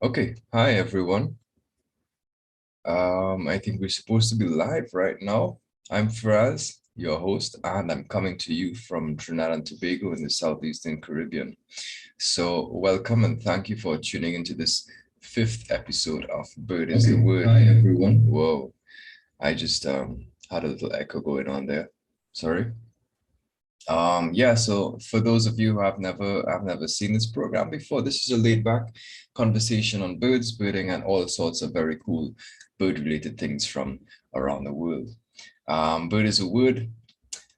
Okay, hi everyone. I think we're supposed to be live right now. I'm Faraz, your host, and I'm coming to you from Trinidad and Tobago in the Southeastern Caribbean. So welcome and thank you for tuning into this fifth episode of Bird is the Word. Hi everyone. Whoa, I just had a little echo going on there. Sorry. Yeah, so for those of you who have never seen this program before, this is a laid back conversation on birds, birding, and all sorts of very cool bird related things from around the world. Bird is a Word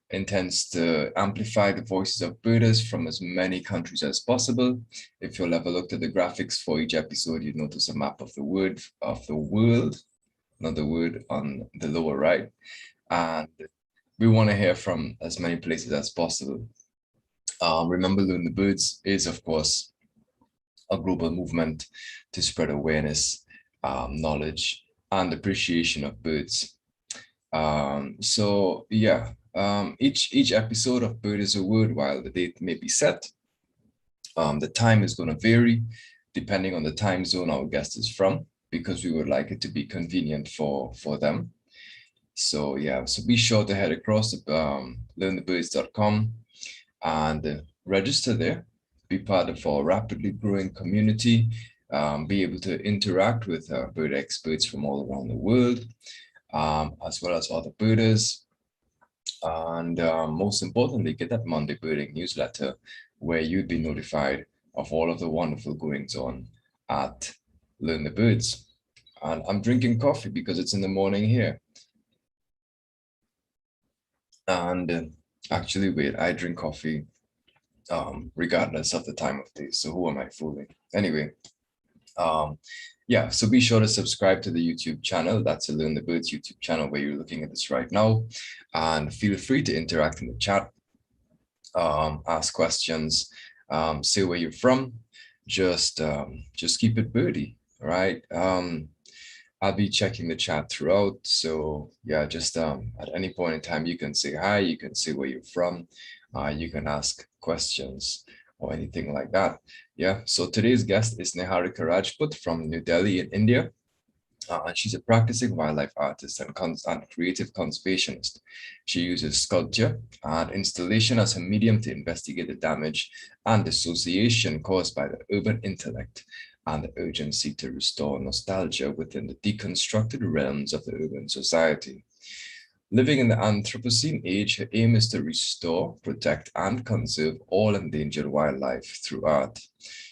intends to amplify the voices of birders from as many countries as possible. If you'll ever looked at the graphics for each episode, you'd notice a map of the world, not the word on the lower right. And we want to hear from as many places as possible. Remember, Learn the Birds is, of course, a global movement to spread awareness, knowledge, and appreciation of birds. Each episode of Bird is a Word, while the date may be set, the time is going to vary depending on the time zone our guest is from, because we would like it to be convenient for them. So be sure to head across to learnthebirds.com and register there, be part of our rapidly growing community, be able to interact with bird experts from all around the world, as well as other birders. And most importantly, get that Monday Birding newsletter where you'd be notified of all of the wonderful goings on at Learn the Birds. And I'm drinking coffee because it's in the morning here. And actually, wait, I drink coffee regardless of the time of day. So who am I fooling? Anyway, so be sure to subscribe to the YouTube channel. That's a Learn the Birds YouTube channel where you're looking at this right now. And feel free to interact in the chat, ask questions, say where you're from. Just keep it birdie, right? I'll be checking the chat throughout. So yeah, just at any point in time, you can say hi, you can say where you're from, you can ask questions or anything like that. Yeah, so today's guest is Niharika Rajput from New Delhi in India. And she's a practicing wildlife artist and creative conservationist. She uses sculpture and installation as a medium to investigate the damage and dissociation caused by the urban intellect and the urgency to restore nostalgia within the deconstructed realms of the urban society. Living in the Anthropocene age, her aim is to restore, protect, and conserve all endangered wildlife through art.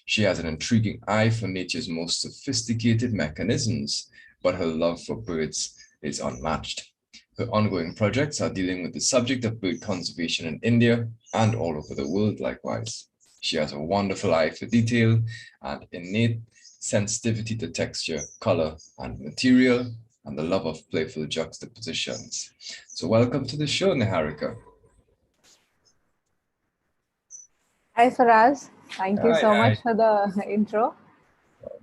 She has an intriguing eye for nature's most sophisticated mechanisms, but her love for birds is unmatched. Her ongoing projects are dealing with the subject of bird conservation in India and all over the world likewise. She has a wonderful eye for detail and innate sensitivity to texture, color, and material, and the love of playful juxtapositions. So welcome to the show, Niharika. Hi Faraz, thank you Hi, so hi. much for the intro.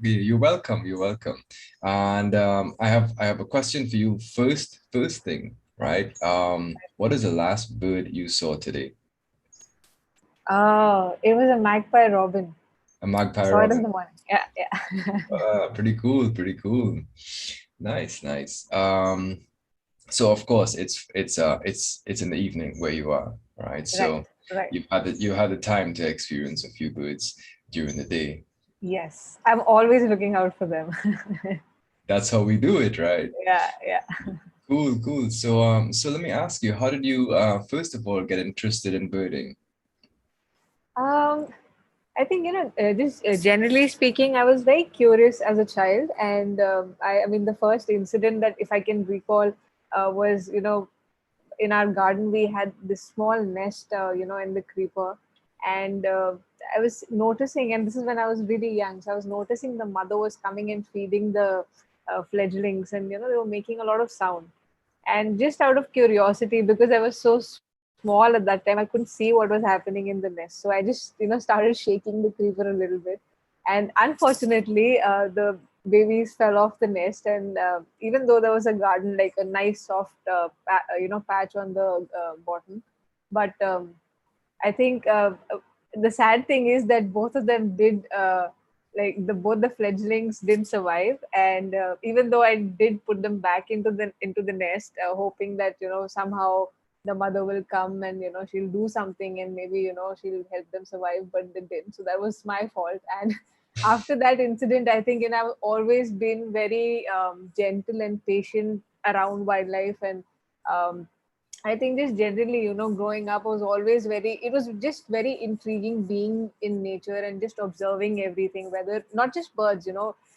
You're welcome. You're welcome. And I have a question for you. First thing, right? What is the last bird you saw today? Oh, it was a magpie robin. A I magpie saw it in robin. the morning. Yeah, yeah. Pretty cool. Pretty cool. Nice, nice. So of course it's in the evening where you are, right? Right, So right. you had the time to experience a few birds during the day. Yes, I'm always looking out for them. That's how we do it, right? Yeah, yeah. Cool, cool. So let me ask you, how did you first of all get interested in birding? Um, I think just generally speaking, I was very curious as a child, and I mean, the first incident that if I can recall was in our garden we had this small nest in the creeper, and I was noticing, and this is when I was really young, so I was noticing the mother was coming and feeding the fledglings, and they were making a lot of sound. And just out of curiosity, because I was so small at that time, I couldn't see what was happening in the nest, so I just started shaking the creeper a little bit. And unfortunately, the babies fell off the nest, and even though there was a garden, like a nice soft patch on the bottom, but I think the sad thing is that both of them did like the both the fledglings didn't survive, and even though I did put them back into the nest, hoping that somehow the mother will come and she'll do something and maybe she'll help them survive, but they didn't. So that was my fault. And after that incident, I think I've always been very gentle and patient around wildlife. And um, I think just generally, growing up was always it was just very intriguing being in nature and just observing everything, whether not just birds,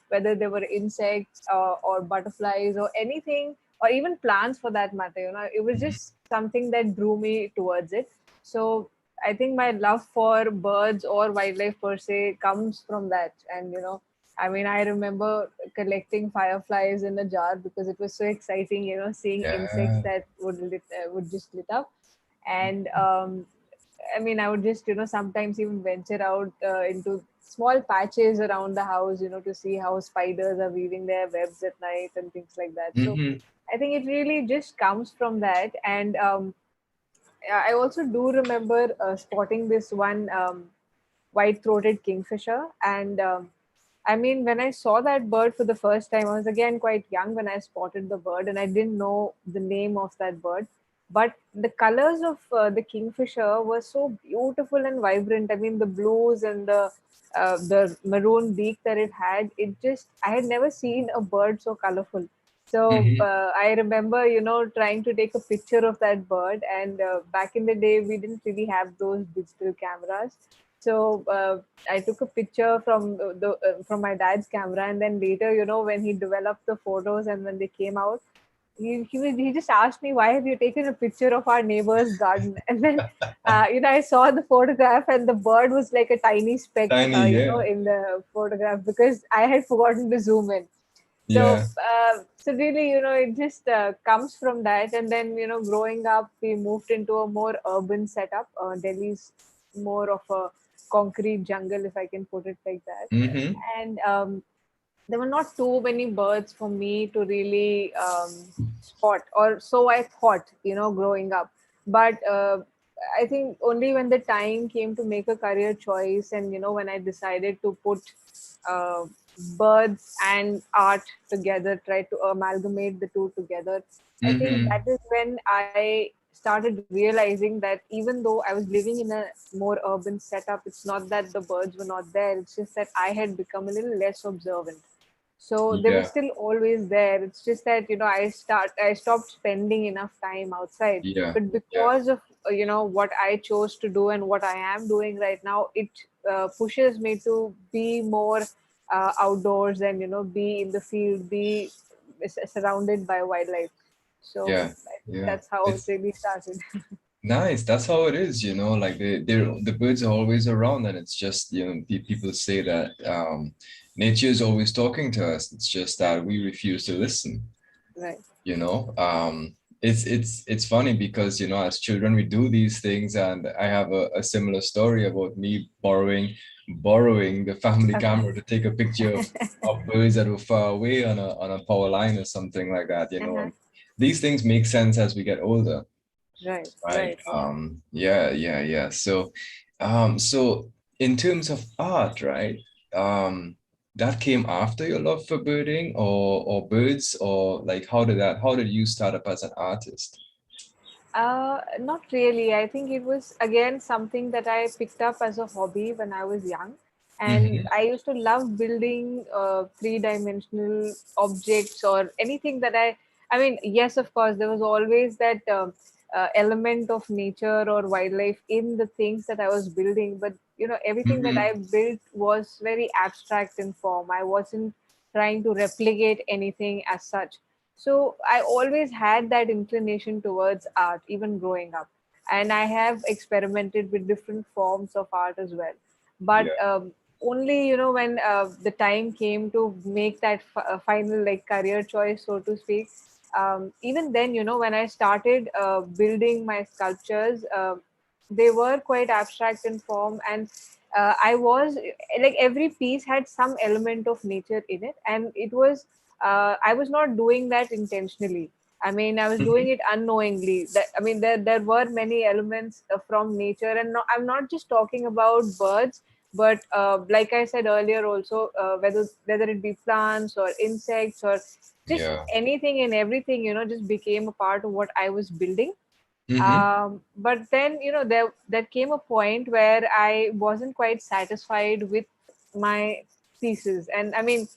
whether they were insects or butterflies or anything, or even plants for that matter. It was Mhm. just something that drew me towards it. So I think my love for birds or wildlife per se comes from that. And, I mean, I remember collecting fireflies in a jar because it was so exciting, seeing insects Yeah. that would just lit up. And I mean, I would just, sometimes even venture out into small patches around the house, to see how spiders are weaving their webs at night and things like that. So Hmm. I think it really just comes from that. And I also do remember spotting this one white-throated kingfisher. And I mean, when I saw that bird for the first time, I was again quite young when I spotted the bird, and I didn't know the name of that bird. But the colors of the kingfisher were so beautiful and vibrant. I mean, the blues and the maroon beak that it had, it just, I had never seen a bird so colorful. So Hmm. I remember, trying to take a picture of that bird. And back in the day, we didn't really have those digital cameras. So I took a picture from my dad's camera, and then later, when he developed the photos and when they came out, he just asked me, why have you taken a picture of our neighbor's garden? And then I saw the photograph, and the bird was like a tiny speck, Tiny, yeah. in the photograph, because I had forgotten to zoom in. So Yeah. so really, it just comes from that. And then, growing up, we moved into a more urban setup. Delhi's more of a concrete jungle, if I can put it like that. Hmm. And there were not too many birds for me to really spot, or so I thought, growing up. But I think only when the time came to make a career choice, and when I decided to put uh, birds and art together, try to amalgamate the two together, I think Hmm. that is when I started realizing that even though I was living in a more urban setup, it's not that the birds were not there, it's just that I had become a little less observant. So they were Yeah. still always there. It's just that I stopped spending enough time outside. Yeah. But Yeah. because of what I chose to do and what I am doing right now, it pushes me to be more outdoors, and be in the field, be surrounded by wildlife. So Yeah. I think Yeah. that's how it It's really started. nice. That's how it is, like the birds are always around, and it's just, people say that nature is always talking to us. It's just that we refuse to listen. Right. you know it's funny because as children we do these things, and I have a similar story about me borrowing the family Okay. camera to take a picture of birds that were far away on a power line or something like that, Uh-huh. and these things make sense as we get older, Right. right? Right. Yeah. Yeah. So in terms of art, right? That came after your love for birding or birds, or like how did you start up as an artist? Not really. I think it was again something that I picked up as a hobby when I was young. And Hmm. I used to love building three-dimensional objects or anything I mean, yes, of course, there was always that element of nature or wildlife in the things that I was building. But, everything that Hmm. I built was very abstract in form. I wasn't trying to replicate anything as such. So I always had that inclination towards art, even growing up. And I have experimented with different forms of art as well. But Yeah. only, when the time came to make that final like career choice, so to speak, even then, when I started building my sculptures, they were quite abstract in form. And I was like, every piece had some element of nature in it. And it was I was not doing that intentionally. I mean, I was doing Hmm. it unknowingly. That I mean, there were many elements from nature, and I'm not just talking about birds, But like I said earlier also, whether it be plants or insects or just Yeah. anything and everything, just became a part of what I was building. Mm-hmm. But then, there came a point where I wasn't quite satisfied with my pieces, and I mean,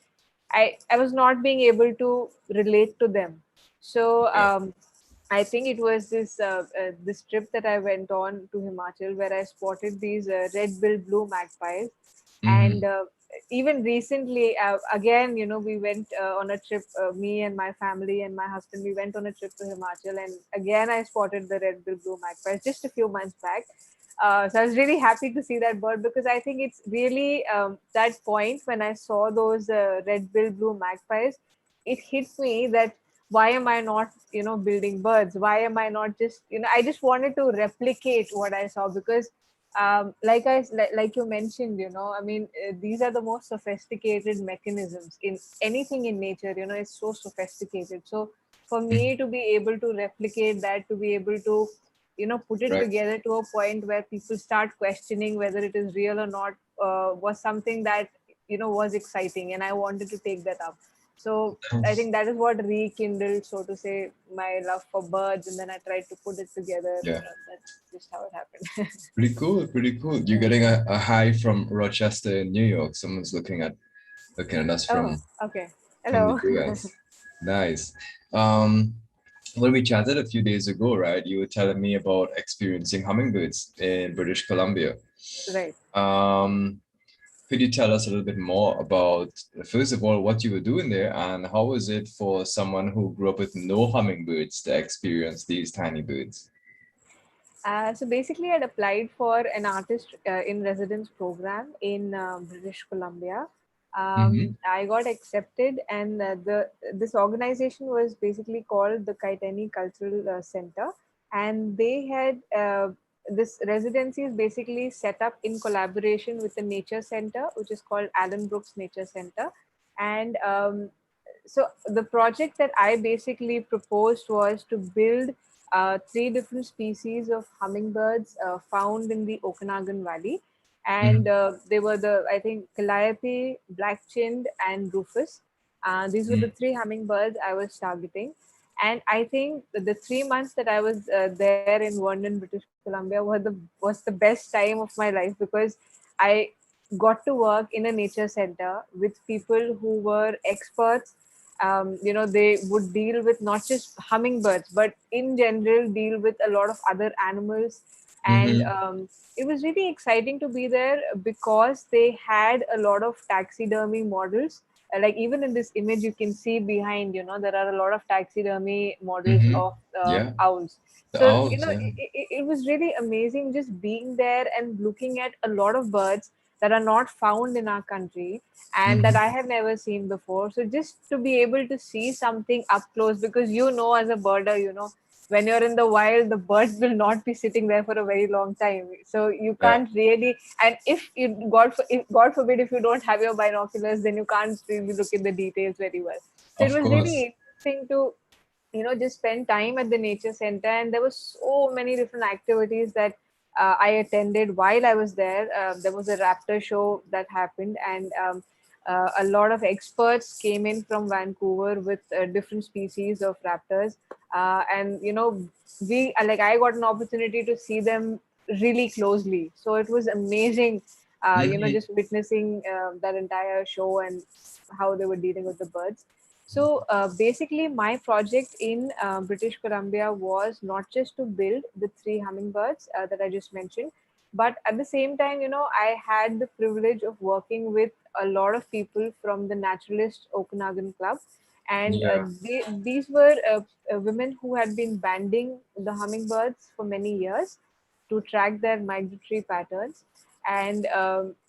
I was not being able to relate to them. So Yeah. I think it was this trip that I went on to Himachal where I spotted these red-billed blue magpies, Mm-hmm. and even recently, again, we went on a trip. Me and my family and my husband, we went on a trip to Himachal, and again I spotted the red-billed blue magpies just a few months back. So I was really happy to see that bird because I think it's really that point when I saw those red-billed blue magpies, it hit me that why am I not, building birds? Why am I not just, I just wanted to replicate what I saw because, like you mentioned, I mean, these are the most sophisticated mechanisms in anything in nature. It's so sophisticated. So for Mm-hmm. me to be able to replicate that, to be able to put it Right. together to a point where people start questioning whether it is real or not, was something that was exciting, and I wanted to take that up. So I Nice. think that is what rekindled, so to say, my love for birds, and then I tried to put it together. Yeah. That's just how it happened. Pretty cool. Pretty cool. You're Yeah. getting a high from Rochester in New York. Someone's looking at us Oh, from okay. the Hello. US. Nice. Um, when we chatted a few days ago, right, you were telling me about experiencing hummingbirds in British Columbia. Right. Um, could you tell us a little bit more about, first of all, what you were doing there and how was it for someone who grew up with no hummingbirds to experience these tiny birds? So basically, I'd applied for an artist in residence program in British Columbia. Mm-hmm. I got accepted, and the this organization was basically called the Kaitani Cultural Center, and they had this residency is basically set up in collaboration with the Nature Center, which is called Allen Brooks Nature Center, and so the project that I basically proposed was to build three different species of hummingbirds found in the Okanagan Valley, and Mm-hmm. they were the I think calliope, black-chinned, and rufous. These were the three hummingbirds I was targeting, and I think the 3 months that I was there in Vernon, British Columbia, was the best time of my life because I got to work in a nature center with people who were experts. They would deal with not just hummingbirds but in general deal with a lot of other animals, and Mm-hmm. it was really exciting to be there because they had a lot of taxidermy models. Like even in this image you can see behind, there are a lot of taxidermy models Mm-hmm. of Yeah. owls. The So owls, yeah. it was really amazing just being there and looking at a lot of birds that are not found in our country and that I Mm-hmm. have never seen before. So just to be able to see something up close, because as a birder, when you're in the wild, the birds will not be sitting there for a very long time. So you Yeah, can't really, and if God forbid, if you don't have your binoculars, then you can't really look at the details very well. So it of was course. really interesting to just spend time at the nature center, and there were so many different activities that I attended while I was there. There was a raptor show that happened, and a lot of experts came in from Vancouver with different species of raptors, and we like I got an opportunity to see them really closely, so it was amazing. Mm-hmm. Just witnessing that entire show and how they were dealing with the birds. So basically, my project in British Columbia was not just to build the three hummingbirds that I just mentioned, but at the same time, I had the privilege of working with a lot of people from the Naturalist Okanagan Club. And Yeah. these were women who had been banding the hummingbirds for many years to track their migratory patterns. And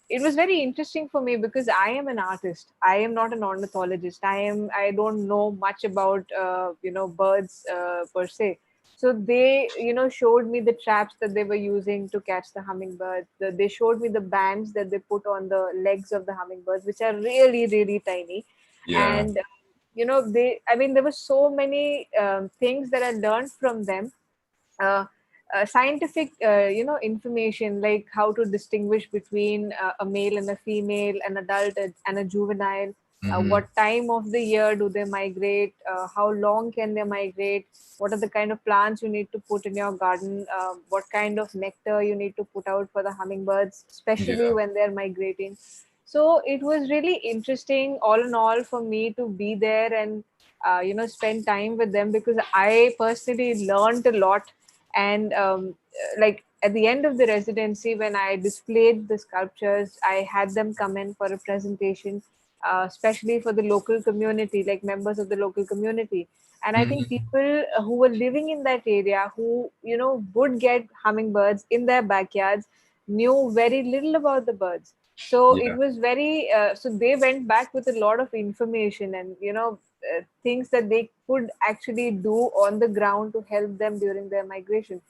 it was very interesting for me because I am an artist. I am not an ornithologist. I don't know much about birds per se. So they showed me the traps that they were using to catch the hummingbirds. They showed me the bands that they put on the legs of the hummingbirds, which are really really tiny. Yeah. And there were so many things that I learned from them. uh, scientific information, like how to distinguish between a male and a female, an adult and a juvenile, Mm-hmm. what time of the year do they migrate, how long can they migrate, what are the kind of plants you need to put in your garden, what kind of nectar you need to put out for the hummingbirds, especially Yeah. when they're migrating. So it was really interesting, all in all, for me to be there and spend time with them, because I personally learned a lot. And like at the end of the residency, when I displayed the sculptures, I had them come in for a presentation, especially for the local community, like members of the local community. And I think Mm-hmm. people who were living in that area, who would get hummingbirds in their backyards, knew very little about the birds. So it Yeah. was very so they went back with a lot of information, and things that they could actually do on the ground to help them during their migration.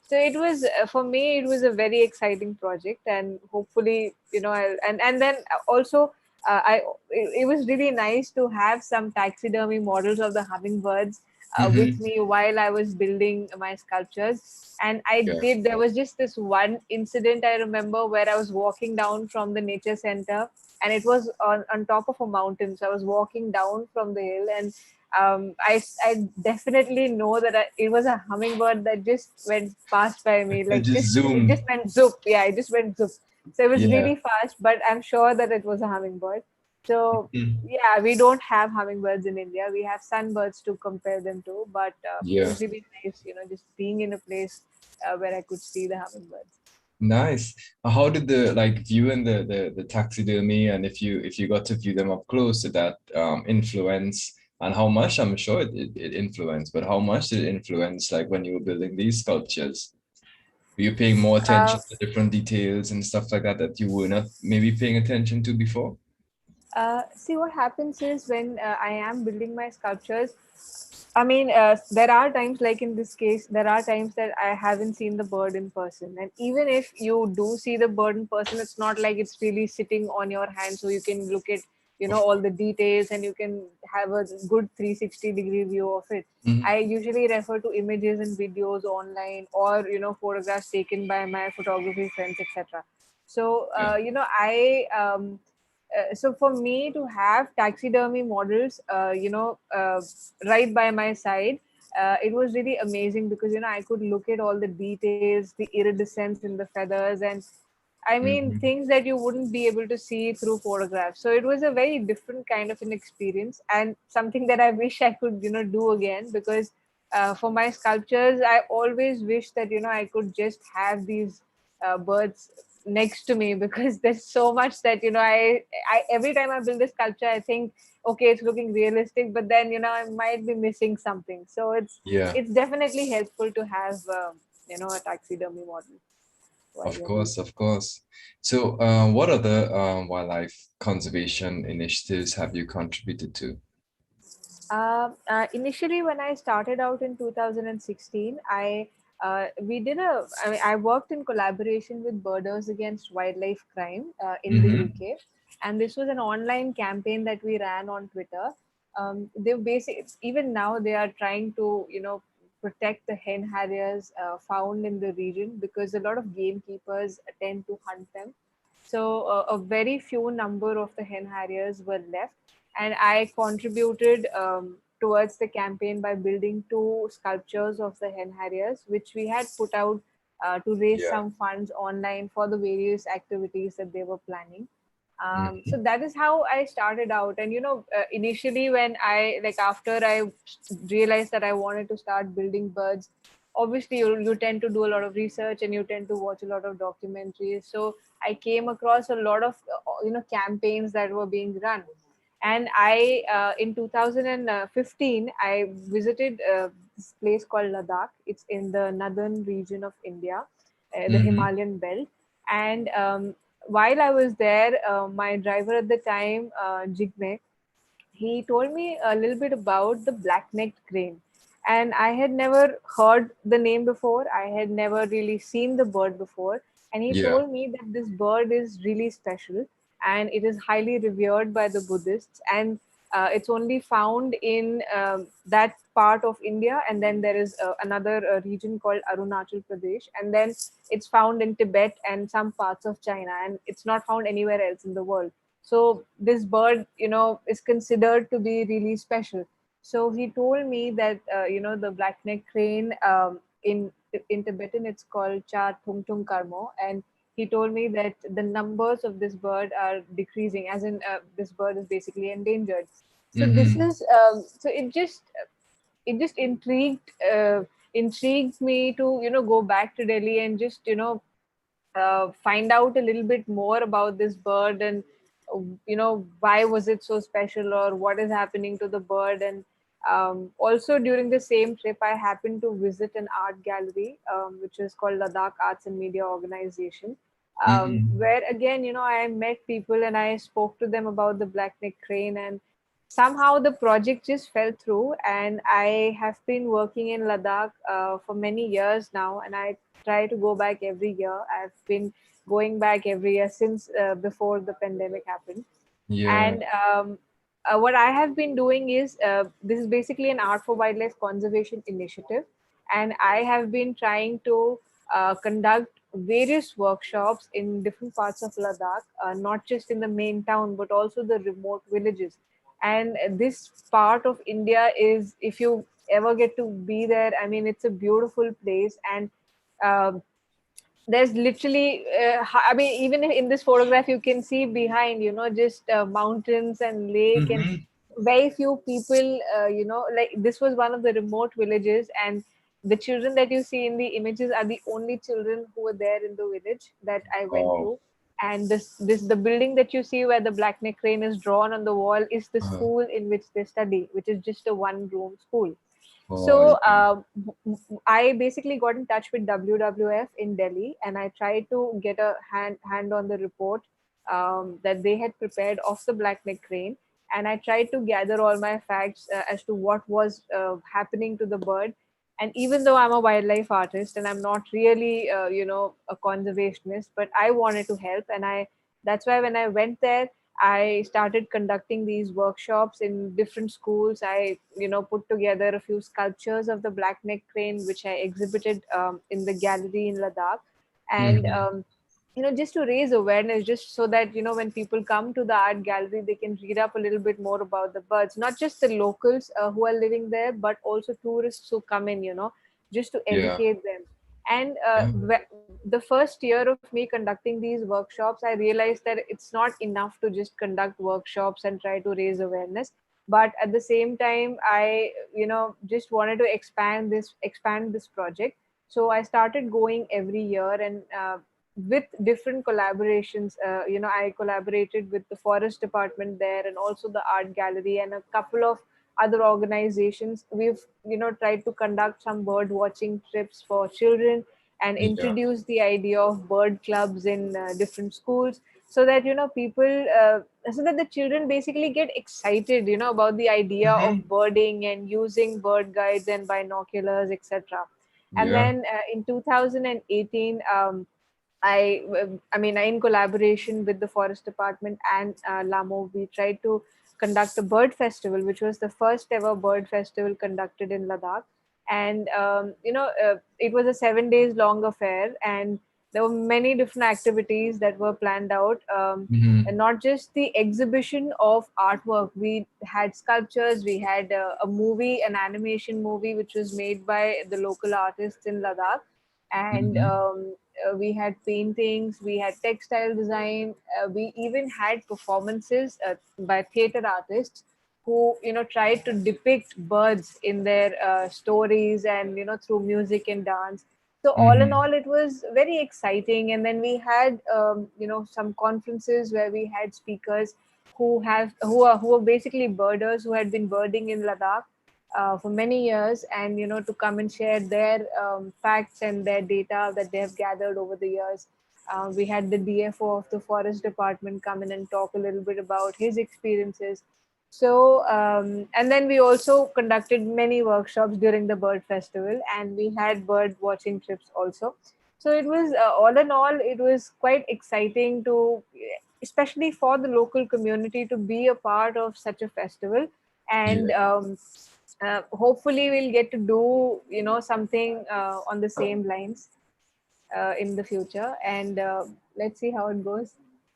So it was, for me, it was a very exciting project, and hopefully, and then also, I it was really nice to have some taxidermy models of the hummingbirds with Mm-hmm. me while I was building my sculptures. And Yeah. there was just this one incident I remember, where I was walking down from the nature center, and it was on top of a mountain. So I was walking down from the hill, and I definitely know that it was a hummingbird that just went past by me, It like just just it zoomed. just went zoop. Yeah, it just went zoop. So it was Yeah. really fast, but I'm sure that it was a hummingbird. So Mm. yeah, we don't have hummingbirds in India. We have sunbirds to compare them to, but it Yeah. was really nice, just being in a place where I could see the hummingbirds. Nice. How did the like viewing the taxidermy, and if you got to view them up close, did that influence, and how much? I'm sure it influenced, but how much did it influence like when you were building these sculptures? Were you paying more Uh, attention to different details and stuff like that that you were not maybe paying attention to before? See, what happens is, when I am building my sculptures, I mean, there are times, like in this case, there are times that I haven't seen the bird in person. And even if you do see the bird in person, it's not like it's really sitting on your hand, so you can look at, Of all course. the details, and you can have a good 360-degree view of it. Mhm. I usually refer to images and videos online, or, photographs taken by my photography friends, etc. So, Yeah. so for me to have taxidermy models, right by my side, it was really amazing, because I could look at all the details, the iridescence in the feathers, and I mean, Mhm. things that you wouldn't be able to see through photographs. So it was a very different kind of an experience, and something that I wish I could, do again, because for my sculptures, I always wish that, I could just have these birds next to me, because there's so much that, I every time I build a sculpture, I think, okay, it's looking realistic, but then, I might be missing something. So Yeah. it's definitely helpful to have, a taxidermy model while Of you're course, building. of course. So, what other wildlife conservation initiatives have you contributed to? Initially, when I started out in 2016, I worked in collaboration with Birders Against Wildlife Crime in the Mm-hmm. UK, and this was an online campaign that we ran on Twitter. They basically, even now, they are trying to, protect the hen harriers found in the region, because a lot of gamekeepers tend to hunt them. So a very few number of the hen harriers were left, and I contributed towards the campaign by building two sculptures of the hen harriers, which we had put out to raise Yeah. some funds online for the various activities that they were planning. So Mm-hmm. that is how I started out. And initially, when I like after I realized that I wanted to start building birds, obviously you tend to do a lot of research, and you tend to watch a lot of documentaries. So I came across a lot of campaigns that were being run. And I in 2015, I visited this place called Ladakh. It's in the northern region of India, the Mm-hmm. Himalayan belt. And while I was there, my driver at the time, Jigme, he told me a little bit about the black-necked crane. And I had never heard the name before. I had never really seen the bird before. And he Yeah. told me that this bird is really special, and it is highly revered by the Buddhists. And It's only found in that part of India, and then there is another region called Arunachal Pradesh, and then it's found in Tibet and some parts of China, and it's not found anywhere else in the world. So this bird, is considered to be really special. So he told me that the black-necked crane, in Tibetan it's called Cha Thung Tung Karmo, and he told me that the numbers of this bird are decreasing, as in this bird is basically endangered. So this Mm-hmm. is so it just intrigued me to go back to Delhi and just find out a little bit more about this bird, and why was it so special, or what is happening to the bird. And also during the same trip I happened to visit an art gallery, which is called Ladakh Arts and Media Organization, Mm-hmm. where again I met people and I spoke to them about the black-neck crane, and somehow the project just fell through. And I have been working in Ladakh for many years now, and I try to go back every year. I've been going back every year since before the pandemic happened. Yeah. And what I have been doing is, this is basically an Art for Wildlife Conservation initiative, and I have been trying to conduct various workshops in different parts of Ladakh, not just in the main town but also the remote villages. And this part of India is, if you ever get to be there, I mean, it's a beautiful place. And um there's literally I mean, even in this photograph you can see behind, just mountains and lake, and Mm-hmm. very few people, like this was one of the remote villages, and the children that you see in the images are the only children who were there in the village that I went Wow. to. And this the building that you see where the black neck crane is drawn on the wall is the Uh, school in which they study, which is just a one room school. oh, So yeah. I basically got in touch with WWF in Delhi, and I tried to get a hand on the report that they had prepared of the blackneck crane, and I tried to gather all my facts as to what was happening to the bird. And even though I'm a wildlife artist and I'm not really, a conservationist, but I wanted to help, and I that's why when I went there, I started conducting these workshops in different schools. I, put together a few sculptures of the black-neck crane, which I exhibited in the gallery in Ladakh. And, Mm-hmm. just to raise awareness, just so that, when people come to the art gallery, they can read up a little bit more about the birds, not just the locals who are living there, but also tourists who come in, just to Yeah. educate them. And Yeah. the first year of me conducting these workshops, I realized that it's not enough to just conduct workshops and try to raise awareness. But at the same time, I, just wanted to expand this project. So I started going every year, and with different collaborations. I collaborated with the forest department there, and also the art gallery, and a couple of other organizations. We've tried to conduct some bird watching trips for children, and Yeah. introduce the idea of bird clubs in different schools, so that people so that the children basically get excited about the idea Mm-hmm. of birding and using bird guides and binoculars, etc. And Yeah. then in 2018, I mean, in collaboration with the forest department and Lamo, we tried to conduct a bird festival, which was the first ever bird festival conducted in Ladakh. And it was a 7 days long affair, and there were many different activities that were planned out. Mm-hmm. And not just the exhibition of artwork. We had sculptures, we had a movie, an animation movie, which was made by the local artists in Ladakh. And Mm-hmm. we had paintings, we had textile design, we even had performances by theater artists who tried to depict birds in their stories, and through music and dance. So all in Mm-hmm. all, it was very exciting. And then we had some conferences where we had speakers who are basically birders, who had been birding in Ladakh for many years, and to come and share their facts and their data that they have gathered over the years. We had the DFO of the forest department come in and talk a little bit about his experiences. So and then we also conducted many workshops during the bird festival, and we had bird watching trips also. So it was all in all, it was quite exciting to especially for the local community to be a part of such a festival. And Yeah. hopefully we'll get to do something on the same lines in the future, and let's see how it goes.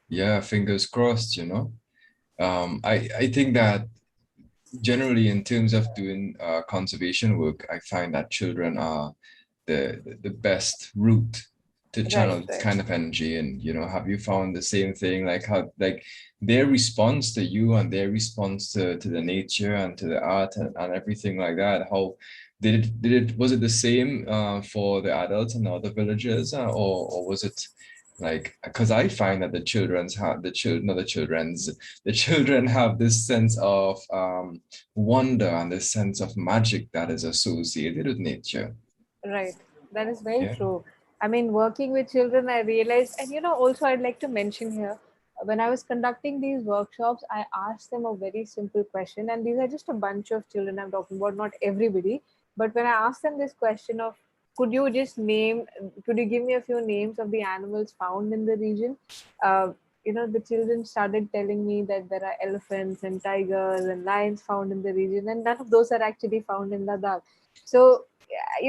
Yeah, fingers crossed, I think that generally in terms of doing conservation work, I find that children are the best route to Right, channel this right. kind of energy. And have you found the same thing, like how like their response to you and their response to the nature and to the art and everything like that? How did it was it the same for the adults and the other villagers, or was it like, because I find that the children's have the children, not the children's, the children have this sense of wonder and this sense of magic that is associated with nature. Right. That is very Yeah. true. I mean, working with children, I realized, and also I'd like to mention here, when I was conducting these workshops, I asked them a very simple question, and these are just a bunch of children I'm talking about, not everybody. But when I asked them this question of, could you just could you give me a few names of the animals found in the region? Uh, the children started telling me that there are elephants and tigers and lions found in the region, and none of those are actually found in Ladakh. So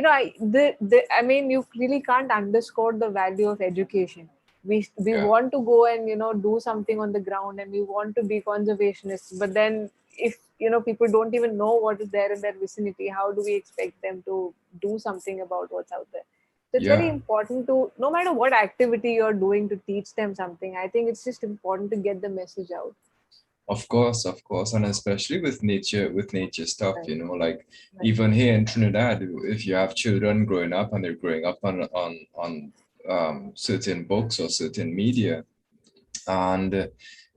I mean, you really can't underscore the value of education. We Yeah. want to go and do something on the ground, and we want to be conservationists, but then if people don't even know what is there in their vicinity, how do we expect them to do something about what's out there? So it's very Yeah. important to, no matter what activity you're doing, to teach them something. I think it's just important to get the message out. Of course, and especially with nature stuff, Right, like right, even here in Trinidad, if you have children growing up and they're growing up on certain books or certain media, and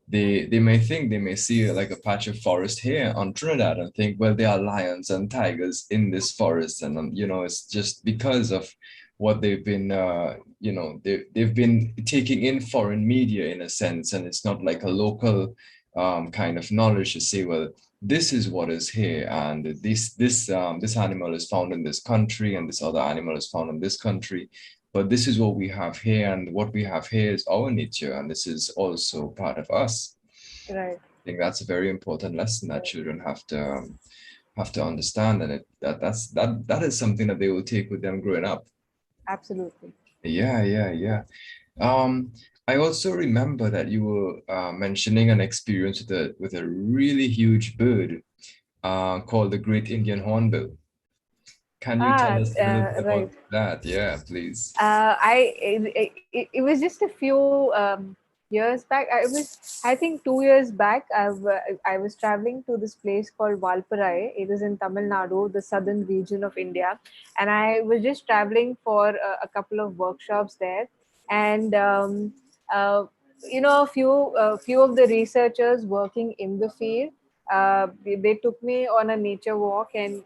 they may see like a patch of forest here on Trinidad and think, well, there are lions and tigers in this forest, and it's just because of what they've been they've been taking in foreign media in a sense, and it's not like a local kind of knowledge to say, well, this is what is here, and this animal is found in this country, and this other animal is found in this country, but this is what we have here, and what we have here is our nature, and this is also part of us. right, I think that's a very important lesson that right. children have to understand, and that is something that they will take with them growing up. Absolutely. Yeah, yeah, yeah. Um, I also remember that you were mentioning an experience with a really huge bird called the Great Indian Hornbill. Can you tell us a little bit Right. about that? Yeah, please. It was just a few years back. I think 2 years back. I was traveling to this place called Valparai. It is in Tamil Nadu, the southern region of India, and I was just traveling for a couple of workshops there. And uh, a few of the researchers working in the field. They took me on a nature walk, and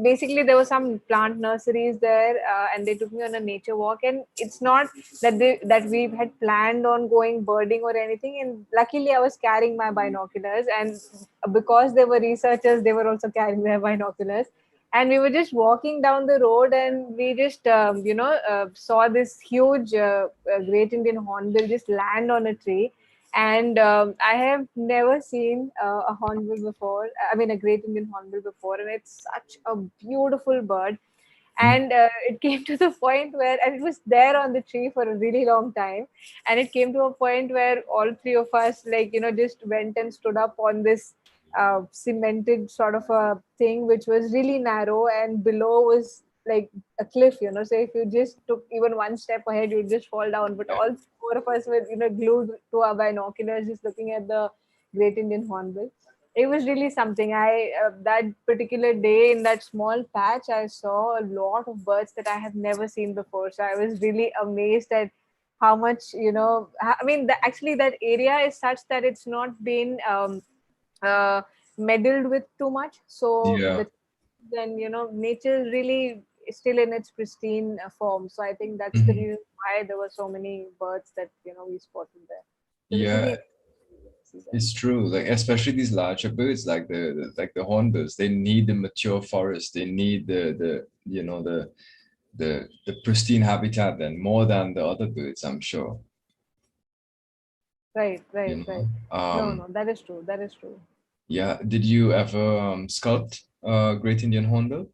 basically there were some plant nurseries there, and they took me on a nature walk. And it's not that we had planned on going birding or anything, and luckily I was carrying my binoculars, and because they were researchers, they were also carrying their binoculars. And we were just walking down the road, and we just saw this huge great Indian hornbill just land on a tree. And I have never seen a hornbill before. I mean, a great Indian hornbill before, and it's such a beautiful bird. Mm. And it came to the point where, and it was there on the tree for a really long time. And it came to a point where all three of us, like, just went and stood up on this cemented sort of a thing, which was really narrow, and below was like a cliff. So if you just took even one step ahead, you'd just fall down. But Yeah. all four of us were, glued to our binoculars, just looking at the great Indian hornbill. It was really something. I That particular day in that small patch, I saw a lot of birds that I have never seen before. So I was really amazed at how much, I mean, actually that area is such that it's not been uh, meddled with too much. So Yeah. the then nature is really still in its pristine form. So I think that's the Mhm. reason why there were so many birds that we spotted there. So it was Yeah, really interesting to see that. it's true. Like especially these larger birds, like the hornbills, they need the mature forest. They need the pristine habitat then more than the other birds, I'm sure. Right, you right, right. know. No, no, that is true. That is true. Yeah. Did you ever sculpt Great Indian Hornbill?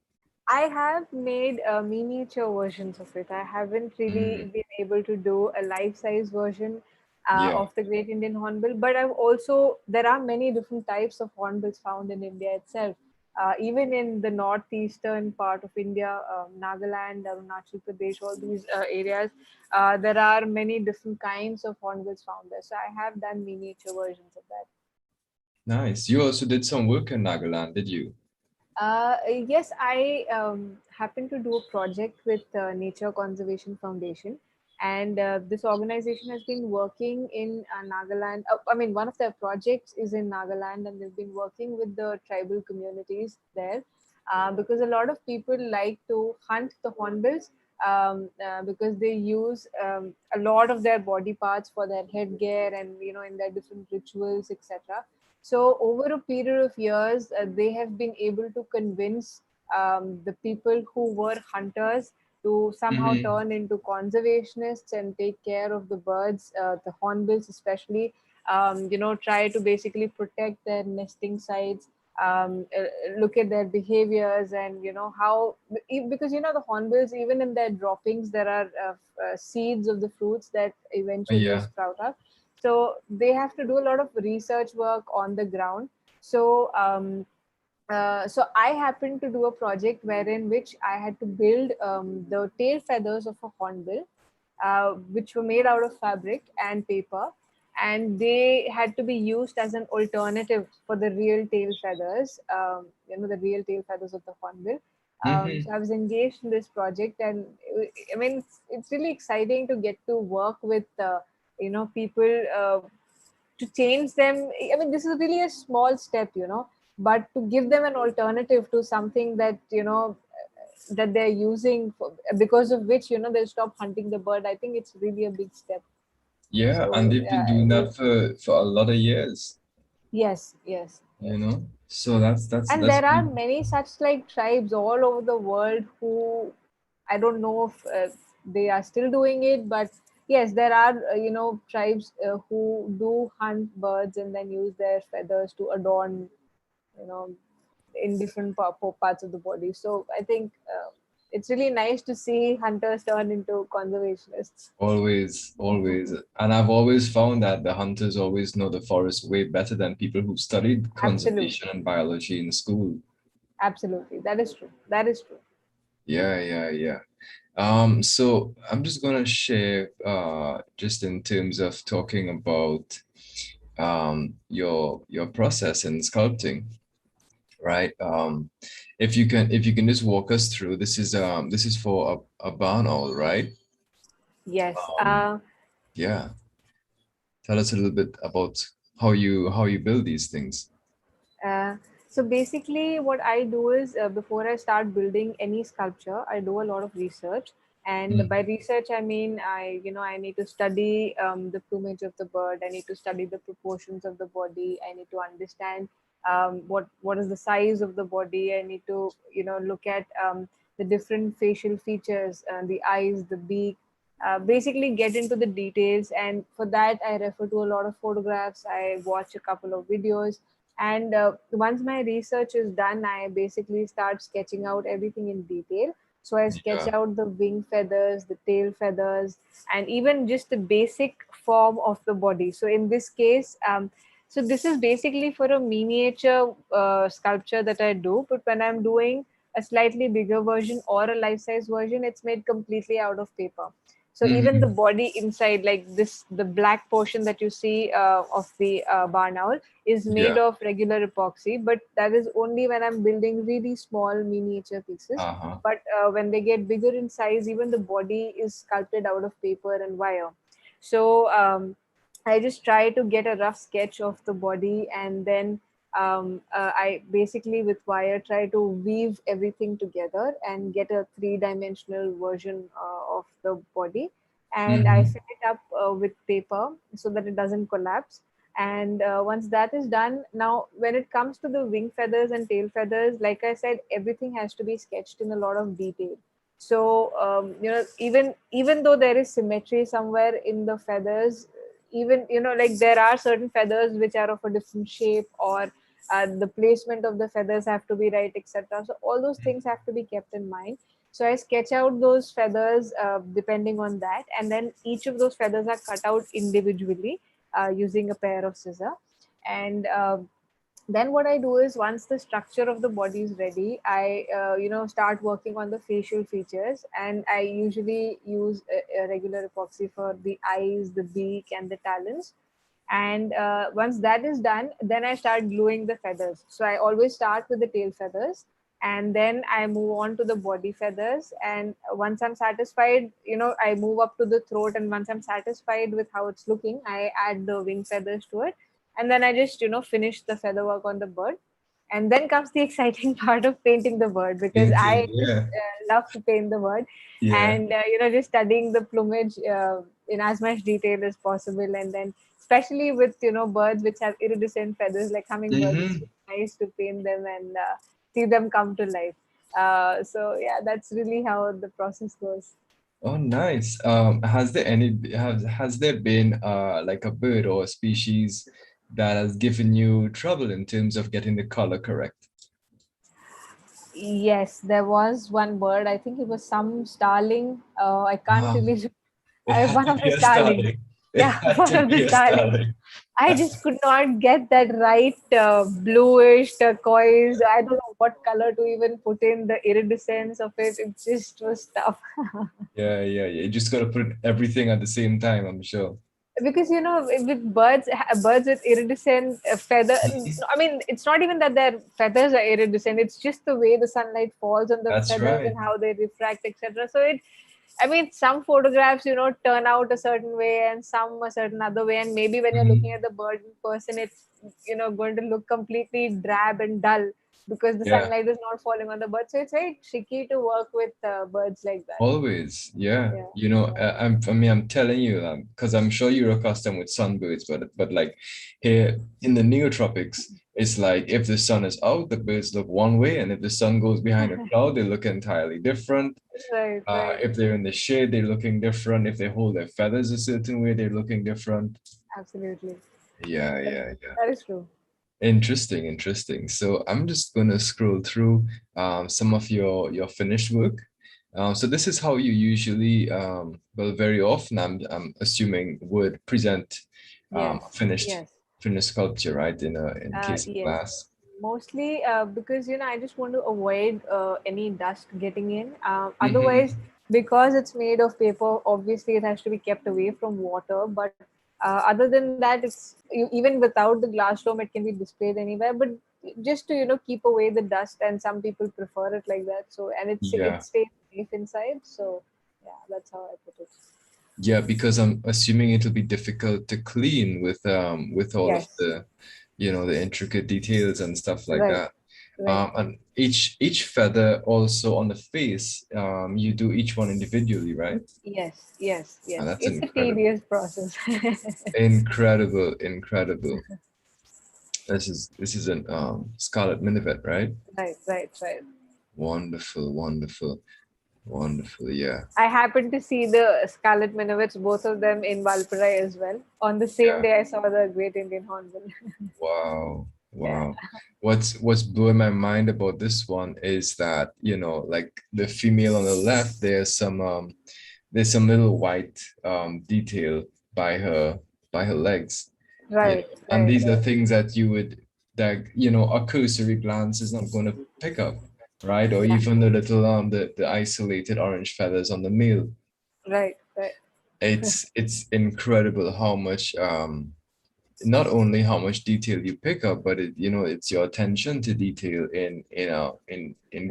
I have made miniature versions of it. I haven't really Mm, been able to do a life-size version yeah. of the Great Indian Hornbill, but I've also there are many different types of hornbills found in India itself. Even in the northeastern part of India, Nagaland, Arunachal Pradesh, all these areas, there are many different kinds of hornbills found there. So I have done miniature versions of that. Nice. You also did some work in Nagaland, did you? Yes, I happened to do a project with Nature Conservation Foundation, and this organization has been working in Nagaland. I mean, one of their projects is in Nagaland, and they've been working with the tribal communities there because a lot of people like to hunt the hornbills because they use a lot of their body parts for their headgear and in their different rituals, etc. So over a period of years, they have been able to convince the people who were hunters to somehow Hmm. turn into conservationists and take care of the birds, the hornbills especially. Try to basically protect their nesting sites. Look at their behaviors and how, because the hornbills, even in their droppings there are seeds of the fruits that eventually Yeah. sprout up. So they have to do a lot of research work on the ground. So um, uh, so I happened to do a project wherein which I had to build the tail feathers of a hornbill, which were made out of fabric and paper, and they had to be used as an alternative for the real tail feathers. The real tail feathers of the hornbill. So Hmm. I was engaged in this project, and I mean, it's really exciting to get to work with people to change them. I mean, this is really a small step, but to give them an alternative to something that that they're using because of which they'll stop hunting the bird. I think it's really a big step. Yeah, and So they've been yeah, doing it that was. for a lot of years, Yes, yes, you yes. know. So And that's there are big. many such like tribes all over the world who I don't know if they are still doing it, but yes, there are tribes who do hunt birds and then use their feathers to adorn, you know, in different parts of the body. So I think it's really nice to see hunters turn into conservationists. Always, always. And I've always found that the hunters always know the forest way better than people who studied conservation Absolutely, and biology in school. absolutely. That is true. That is true. Yeah, yeah, yeah. So I'm just gonna share just in terms of talking about your process in sculpting, right? If you can just walk us through, this is for a barn owl, right? Yes. Yeah. Tell us a little bit about how you build these things. Uh, so basically, what I do is before I start building any sculpture, I do a lot of research. And by Mm, research, I mean I need to study the plumage of the bird. I need to study the proportions of the body. I need to understand what is the size of the body. I need to look at the different facial features, the eyes, the beak. Basically, get into the details, and for that, I refer to a lot of photographs. I watch a couple of videos, and once my research is done, I basically start sketching out everything in detail. So I sketch yeah. out the wing feathers, the tail feathers, and even just the basic form of the body. So in this case, so this is basically for a miniature sculpture that I do. But when I'm doing a slightly bigger version or a life size version, it's made completely out of paper. So even the Hmm. body inside, like this, the black portion that you see of the barn owl is made Yeah. of regular epoxy, but that is only when I'm building really small miniature pieces. Uh-huh. But when they get bigger in size, even the body is sculpted out of paper and wire. So I just try to get a rough sketch of the body, and then I basically with wire try to weave everything together and get a three-dimensional version of the body, and I Hmm. fill it up with paper so that it doesn't collapse. And once that is done, now when it comes to the wing feathers and tail feathers, like I said, everything has to be sketched in a lot of detail. So even though there is symmetry somewhere in the feathers, even, like there are certain feathers which are of a different shape, or the placement of the feathers have to be right, etc. So all those things have to be kept in mind. So I sketch out those feathers depending on that, and then each of those feathers are cut out individually using a pair of scissors. And then what I do is, once the structure of the body is ready, I start working on the facial features, and I usually use a regular epoxy for the eyes, the beak, and the talons. And once that is done, then I start gluing the feathers. So I always start with the tail feathers, and then I move on to the body feathers. And once I'm satisfied, I move up to the throat, and once I'm satisfied with how it's looking, I add the wing feathers to it. And then I just finish the feather work on the bird. And then comes the exciting part of painting the bird, because I Painting, just yeah, love to paint the bird. yeah. And just studying the plumage in as much detail as possible. And then, especially with birds which have iridescent feathers like hummingbirds, it's Hmm. really nice to paint them and see them come to life. So yeah, that's really how the process goes. Oh, nice. Has there been like a bird or a species that has given you trouble in terms of getting the color correct? Yes, there was one bird. I think it was some starling. I can't Ah, really. it had One to of be the a starlings. starling. It Yeah, had one to of the be a starlings. starling. I just could not get that right bluish turquoise. I don't know what color to even put in, the iridescence of it. It just was tough. Yeah, yeah, yeah. You just gotta put everything at the same time, I'm sure. Because with birds with iridescent feather. I mean, it's not even that their feathers are iridescent. It's just the way the sunlight falls on the That's feathers right. and how they refract, etc. So I mean, some photographs, turn out a certain way and some a certain other way. And maybe when you're looking Mhm. at the bird in person, it's, going to look completely drab and dull because the Yeah. sunlight is not falling on the bird. So it's very tricky to work with birds like that. Always, yeah. Yeah. Yeah. I'm telling you, because I'm sure you're accustomed with sunbirds, but like here in the neotropics, it's like if the sun is out, the birds look one way, and if the sun goes behind a cloud, they look entirely different. Right, right. If they're in the shade, they're looking different. If they hold their feathers a certain way, they're looking different. Absolutely. Yeah, That, yeah, yeah. that is true. Interesting, interesting. So I'm just gonna scroll through some of your finished work. So this is how you usually, well, very often I'm assuming would present Yes. finished Yes. finished sculpture, right? In case of Yes. glass. Mostly because I just want to avoid any dust getting in. Otherwise, Hmm. because it's made of paper, obviously it has to be kept away from water. But other than that, even without the glass dome, it can be displayed anywhere. But just to keep away the dust, and some people prefer it like that. So, and it Yeah, stays safe inside. So yeah, that's how I put it. yeah, because I'm assuming it'll be difficult to clean with all of Yes. the, the intricate details and stuff like Right. that. Right. And each feather also on the face, you do each one individually, right? Yes. Yes. And Yes. that's It's a incredible. tedious process. Incredible, incredible. This is an Scarlet Minivet, right? Right. Right. Right. Wonderful, wonderful, wonderful. Yeah, I happened to see the Scarlet Minivets, both of them in Valparai as well. On the same yeah. day, I saw the Great Indian Hornbill. Wow, Yeah, wow. What's blowing my mind about this one is that, like the female on the left, there's some little white detail by her legs. right, And right, these are things that a cursory glance is not going to pick up, right? Or yeah, even the isolated orange feathers on the male. right, right, It's incredible how much not only how much detail you pick up, but it's your attention to detail in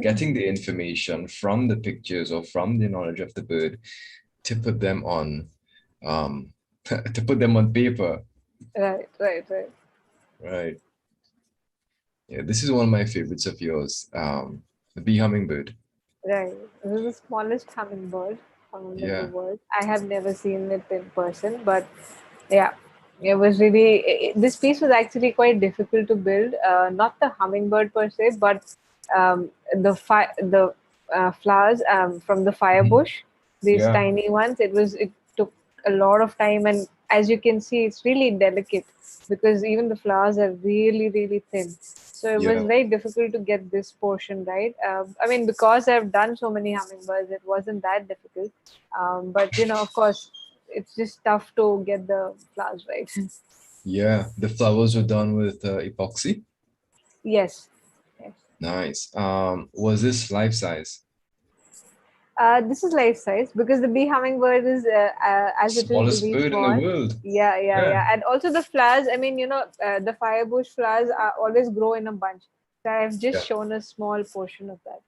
getting the information from the pictures or from the knowledge of the bird to put them on to put them on paper, right, right, right, right? Yeah, this is one of my favorites of yours, the bee hummingbird. right. This is the smallest hummingbird found in the Yeah. world. I have never seen it in person, but yeah, it was really. This piece was actually quite difficult to build. Not the hummingbird per se, but the flowers from the Mhm. firebush, these Yeah. tiny ones. It took a lot of time, and as you can see, it's really delicate because even the flowers are really, really thin. So it was Yeah. very difficult to get this portion right. I mean, because I've done so many hummingbirds, it wasn't that difficult. But of course, it's just tough to get the flowers right. Yeah. The flowers were done with epoxy. Yes. Yes. Nice. Was this life size? This is life size because the bee hummingbird is, as it is Smallest really bird in the small. world. Yeah, yeah, Yeah. yeah. And also the flowers, I mean, the firebush flowers are always grow in a bunch. So I've just Yeah. shown a small portion of that.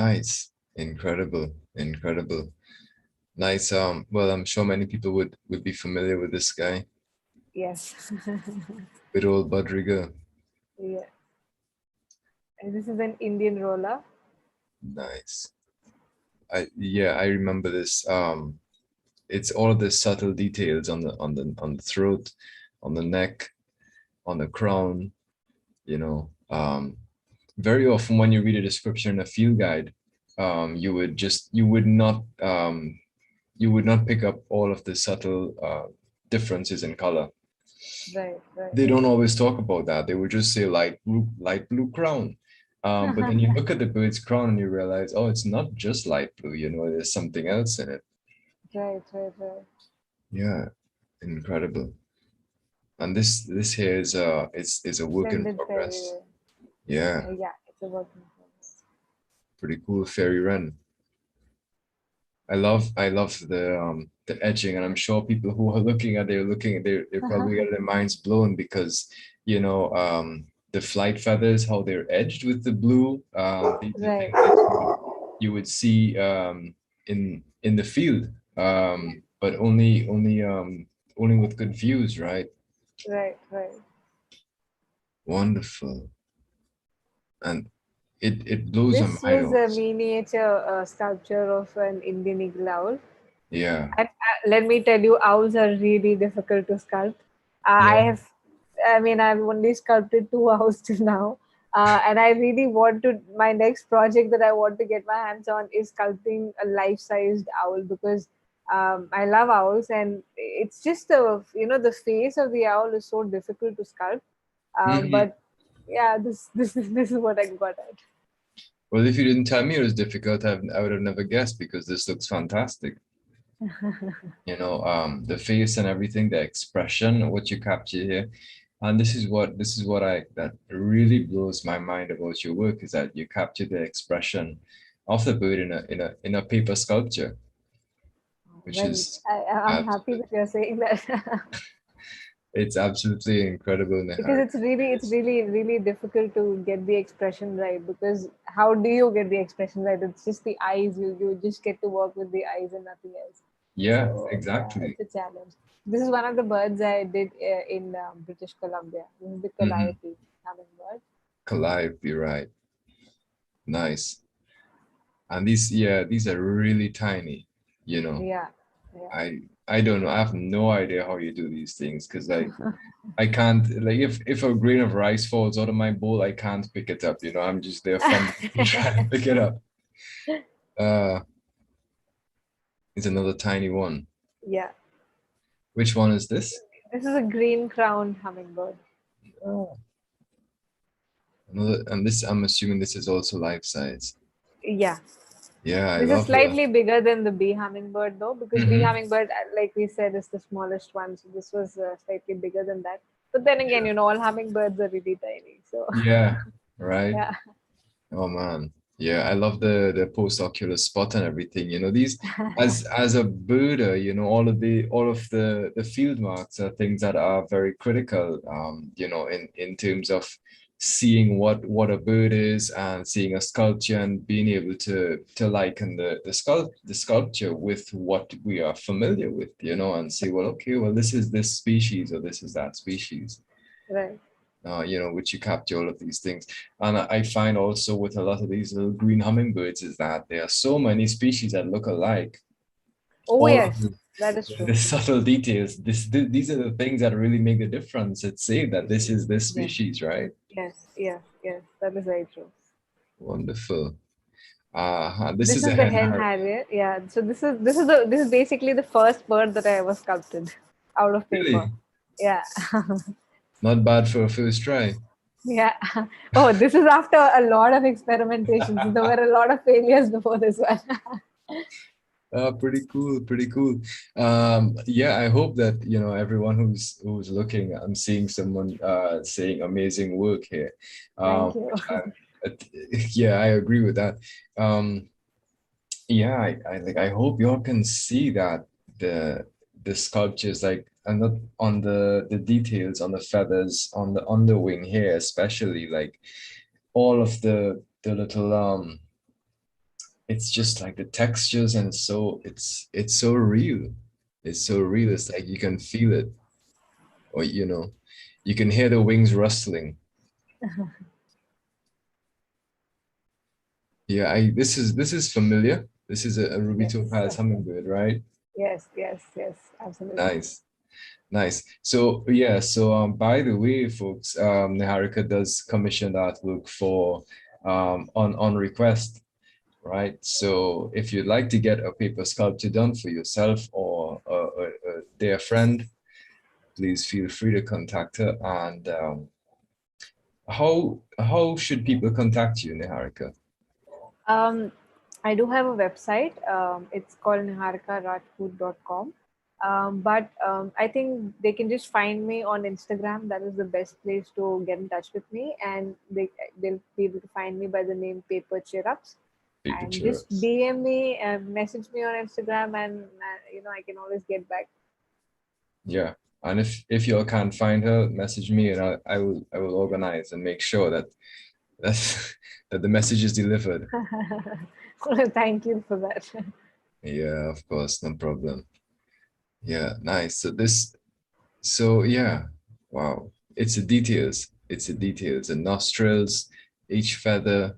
Nice. Incredible. Incredible. Nice. Well, I'm sure many people would be familiar with this guy. Yes. Good old Budriga. Yeah. And this is an Indian roller. Nice. I remember this. It's all of the subtle details on the throat, on the neck, on the crown, you know. Very often when you read a description in a field guide, you would not pick up all of the subtle differences in color. Right, right. They don't always talk about that. They would just say light blue crown. But then you look at the bird's crown and you realize, oh, it's not just light blue, there's something else in it. Right, right, right. Yeah, incredible. And this here is a work in Splendid progress. fairy. Yeah, Yeah, it's a work in progress. pretty cool fairy wren. I love the edging, and I'm sure people who are looking at they're probably got their minds blown because the flight feathers, how they're edged with the blue, these are Right, things that you would see in the field, but only with good views, right? right, right. Wonderful. And it blows my This mind was a also. miniature sculpture of an Indian eagle owl. Yeah. And let me tell you, owls are really difficult to sculpt. I Yeah. have, I mean, I've only sculpted two owls till now. And I really want to, my next project that I want to get my hands on is sculpting a life-sized owl because I love owls and it's just the face of the owl is so difficult to sculpt. Mhm. But yeah, this is what I got at. Well, if you didn't tell me it was difficult, I would have never guessed because this looks fantastic. The face and everything, the expression, what you capture here. And this is what I that really blows my mind about your work is that you capture the expression of the bird in a paper sculpture, which Well, is I'm happy that absolutely you're saying that. it's absolutely incredible, Because Niharika. it's really difficult to get the expression right because how do you get the expression right? It's just the eyes. You just get to work with the eyes and nothing else. Yeah, So yeah, exactly. it's a challenge. This is one of the birds I did in British Columbia. This is the Hmm. calliope hummingbird. Calliope, right? Nice. And these are really tiny, you know. Yeah, yeah. I don't know. I have no idea how you do these things because I can't like if a grain of rice falls out of my bowl, I can't pick it up. I'm just there fumbling trying to pick it up. Uh, it's another tiny one. Yeah. Which one is this? This is a green crowned hummingbird. Oh. Another, and this I'm assuming this is also life size. Yeah. Yeah, I This is love the. slightly bigger than the bee hummingbird, though, because bee Mhm. hummingbird, like we said, is the smallest one. So this was slightly bigger than that. But then again, Yeah. all hummingbirds are really tiny. So Yeah, right. yeah, Oh man. Yeah, I love the post-ocular spot and everything. These as a birder, all of the field marks are things that are very critical, in terms of seeing what a bird is and seeing a sculpture and being able to liken the sculpture with what we are familiar with, and say, well, okay, well, this is this species or this is that species, right. which you capture all of these things. And I find also with a lot of these little green hummingbirds is that there are so many species that look alike. Oh All of yes, that is the true. subtle details. These are the things that really make the difference. It's say that this is this Yes, species, right? yes, yes, yes. That is very true. Wonderful. This This is a is the hen hen harriet. harrier. Yeah. So this is basically the first bird that I ever sculpted. out of paper. Really? Yeah. Not bad for a first try. Yeah. Oh, this is after a lot of experimentations. There were a lot of failures before this one. Pretty cool, pretty cool. Yeah, I hope that everyone who's looking, I'm seeing someone saying amazing work here. Thank you. Which yeah, I agree with that. Um, yeah, I hope y'all can see that the sculptures, like, and not on the details on the feathers on the underwing here, especially, like all of the little it's just like the textures, and so it's so real. It's so real. It's like you can feel it, or you can hear the wings rustling. Yeah, I this is familiar. This is a ruby Yes. topaz hummingbird, right? Yes, yes, yes, absolutely. Nice. Nice. So yeah, so by the way, folks, Niharika does commission artwork for on request, right? So if you'd like to get a paper sculpture done for yourself or a dear friend, please feel free to contact her. And how should people contact you, Niharika? Um, I do have a website. It's called niharika.rajput.com. But I think they can just find me on Instagram. That is the best place to get in touch with me, and they'll be able to find me by the name Paper Cheerups. Paper And just chirps. DM me, message me on Instagram, and I can always get back. Yeah. And if you all can't find her, message me, and I will organize and make sure that's that the message is delivered. Thank you for that. Yeah, of course, no problem. Yeah, nice. So yeah, wow. It's the details. It's the details. The nostrils, each feather.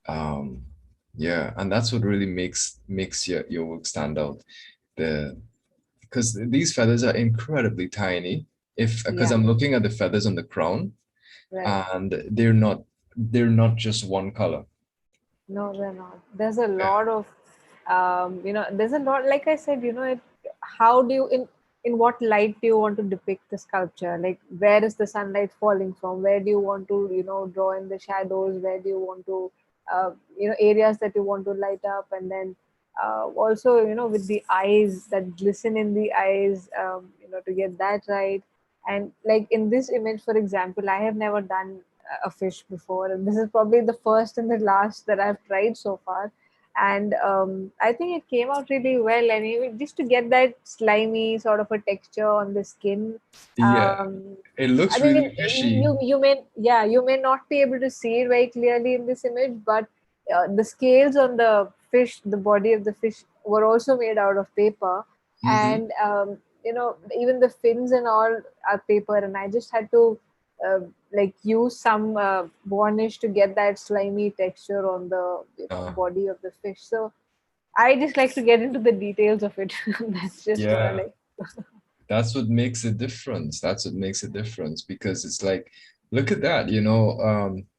Um, yeah, and that's what really makes your work stand out. The Because these feathers are incredibly tiny. If because Yeah, I'm looking at the feathers on the crown, right. and they're not just one color. No, they're not. There's a Yeah. lot of, there's a lot. Like I said, how do you in what light do you want to depict the sculpture? Like, where is the sunlight falling from? Where do you want to, draw in the shadows? Where do you want to, areas that you want to light up, and then also, with the eyes that glisten in the eyes, to get that right. And like in this image, for example, I have never done a fish before, and this is probably the first and the last that I've tried so far. And I think it came out really well. And even just to get that slimy sort of a texture on the skin, Yeah, um, it I looks mean, really fishy. you may not be able to see it very clearly in this image, but the scales on the fish, the body of the fish, were also made out of paper, Mm-hmm. and even the fins and all are paper, and I just had to uh, like use some varnish to get that slimy texture on the Uh, body of the fish. So I just like to get into the details of it. That's just what I yeah, like. that's what makes a difference. That's what makes a difference, because it's like, look at that,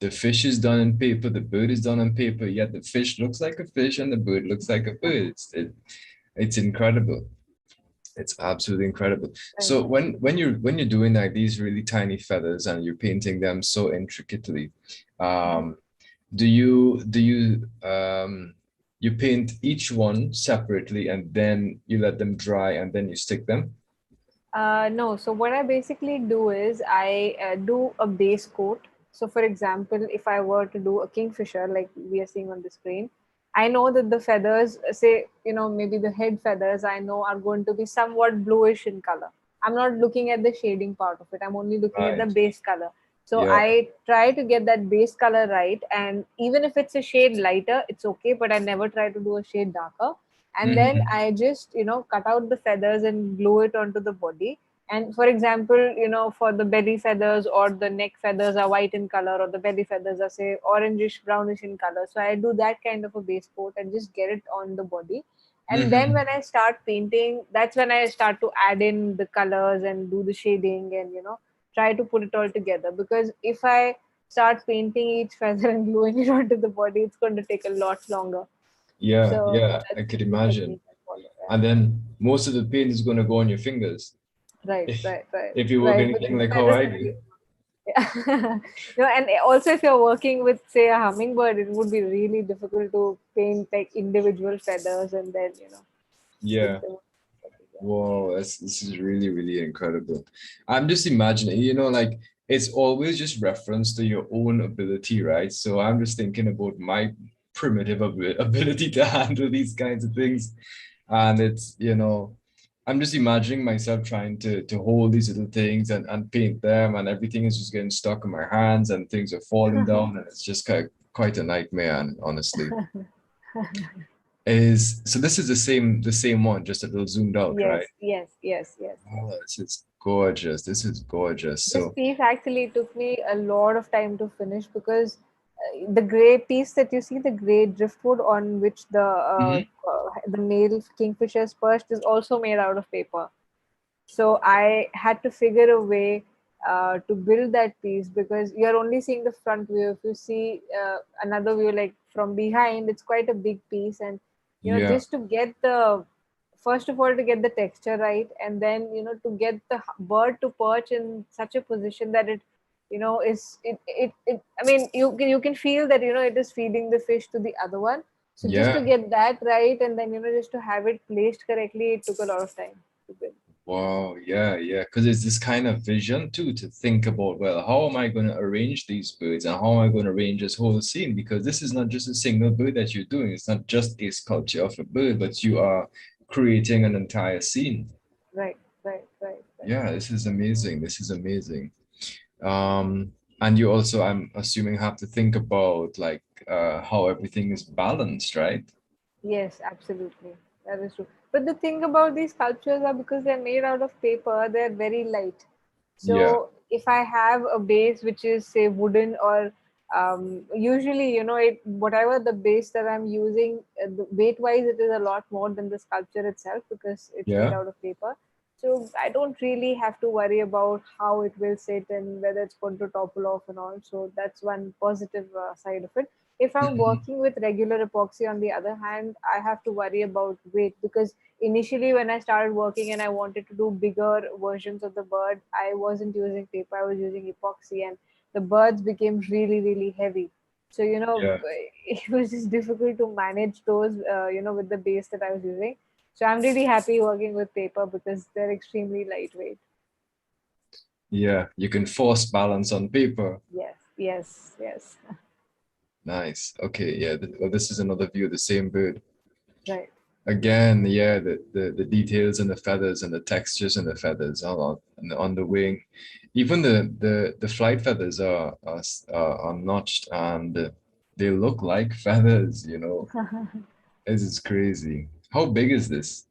the fish is done in paper, the bird is done on paper, yet the fish looks like a fish and the bird looks like a bird. It's incredible. It's absolutely incredible. Thank So you. when you're doing like these really tiny feathers and you're painting them so intricately, um, do you paint each one separately and then you let them dry and then you stick them? No, so what I basically do is I do a base coat. So, for example, if I were to do a kingfisher like we are seeing on the screen, I know that the feathers, say, maybe the head feathers, I know are going to be somewhat bluish in color. I'm not looking at the shading part of it, I'm only looking at the Right. base color. So, Yeah. I try to get that base color right. And even if it's a shade lighter, it's okay, but I never try to do a shade darker. And then Hmm. I just cut out the feathers and glue it onto the body. And for example, for the belly feathers or the neck feathers are white in color, or the belly feathers are, say, orangish brownish in color, so I do that kind of a base coat and just get it on the body. And then Hmm. when I start painting, that's when I start to add in the colors and do the shading, and try to put it all together. Because if I start painting each feather and gluing it onto the body, it's going to take a lot longer. Yeah, So yeah, I that's could the technique imagine. I follow. Yeah. And then most of the paint is going to go on your fingers. Right, right, right, if you work right. anything Because like how feathers I can do. be. Yeah. And also if you're working with, say, a hummingbird, it would be really difficult to paint like individual feathers and then, stick Yeah. them together. Whoa, this is really, really incredible. I'm just imagining, like it's always just reference to your own ability, right? So I'm just thinking about my primitive ability to handle these kinds of things. And it's, I'm just imagining myself trying to hold these little things and paint them, and everything is just getting stuck in my hands and things are falling down, and it's just quite a nightmare, and honestly. So this is the same one, just a little zoomed out, right? Yes, yes, yes, yes, yes. Oh, this is gorgeous. This is gorgeous. This So, piece actually took me a lot of time to finish because the gray piece that you see, the gray driftwood on which mhm, the male kingfisher is perched, is also made out of paper. So I had to figure a way to build that piece because you're only seeing the front view. If you see another view, like from behind, it's quite a big piece, and yeah, just to get the first of all to get the texture right, and then to get the bird to perch in such a position that it is it I mean you can feel that it is feeding the fish to the other one. So just to yeah. get that right, and then just to have it placed correctly, it took a lot of time to build. Wow, yeah, yeah. Because it's this kind of vision too to think about, well, how am I going to arrange these birds and how am I going to arrange this whole scene? Because this is not just a single bird that you're doing. It's not just a sculpture of a bird, but you are creating an entire scene. Right, right, right, right. Yeah, this is amazing. This is amazing. And you also, I'm assuming, have to think about like how everything is balanced, right? Yes, absolutely. That is true. But the thing about these sculptures are because they're made out of paper, they're very light. Yeah, So if I have a base which is, say, wooden, or usually, whatever the base that I'm using, the weight-wise, it is a lot more than the sculpture itself because it's made yeah. out of paper. So I don't really have to worry about how it will sit and whether it's going to topple off and all. So that's one positive side of it. If I'm Mhm. working with regular epoxy, on the other hand, I have to worry about weight because initially when I started working and I wanted to do bigger versions of the bird, I wasn't using paper, I was using epoxy, and the birds became really, really heavy. So, Yeah, it was just difficult to manage those, with the base that I was using. So I'm really happy working with paper because they're extremely lightweight. yeah. You can force balance on paper. Yes, yes, yes. Nice. Okay, yeah. Well, this is another view of the same bird. Right. Again, yeah, the details and the feathers and the textures and the feathers on the wing. Even the flight feathers are notched and they look like feathers. This is crazy. How big is this?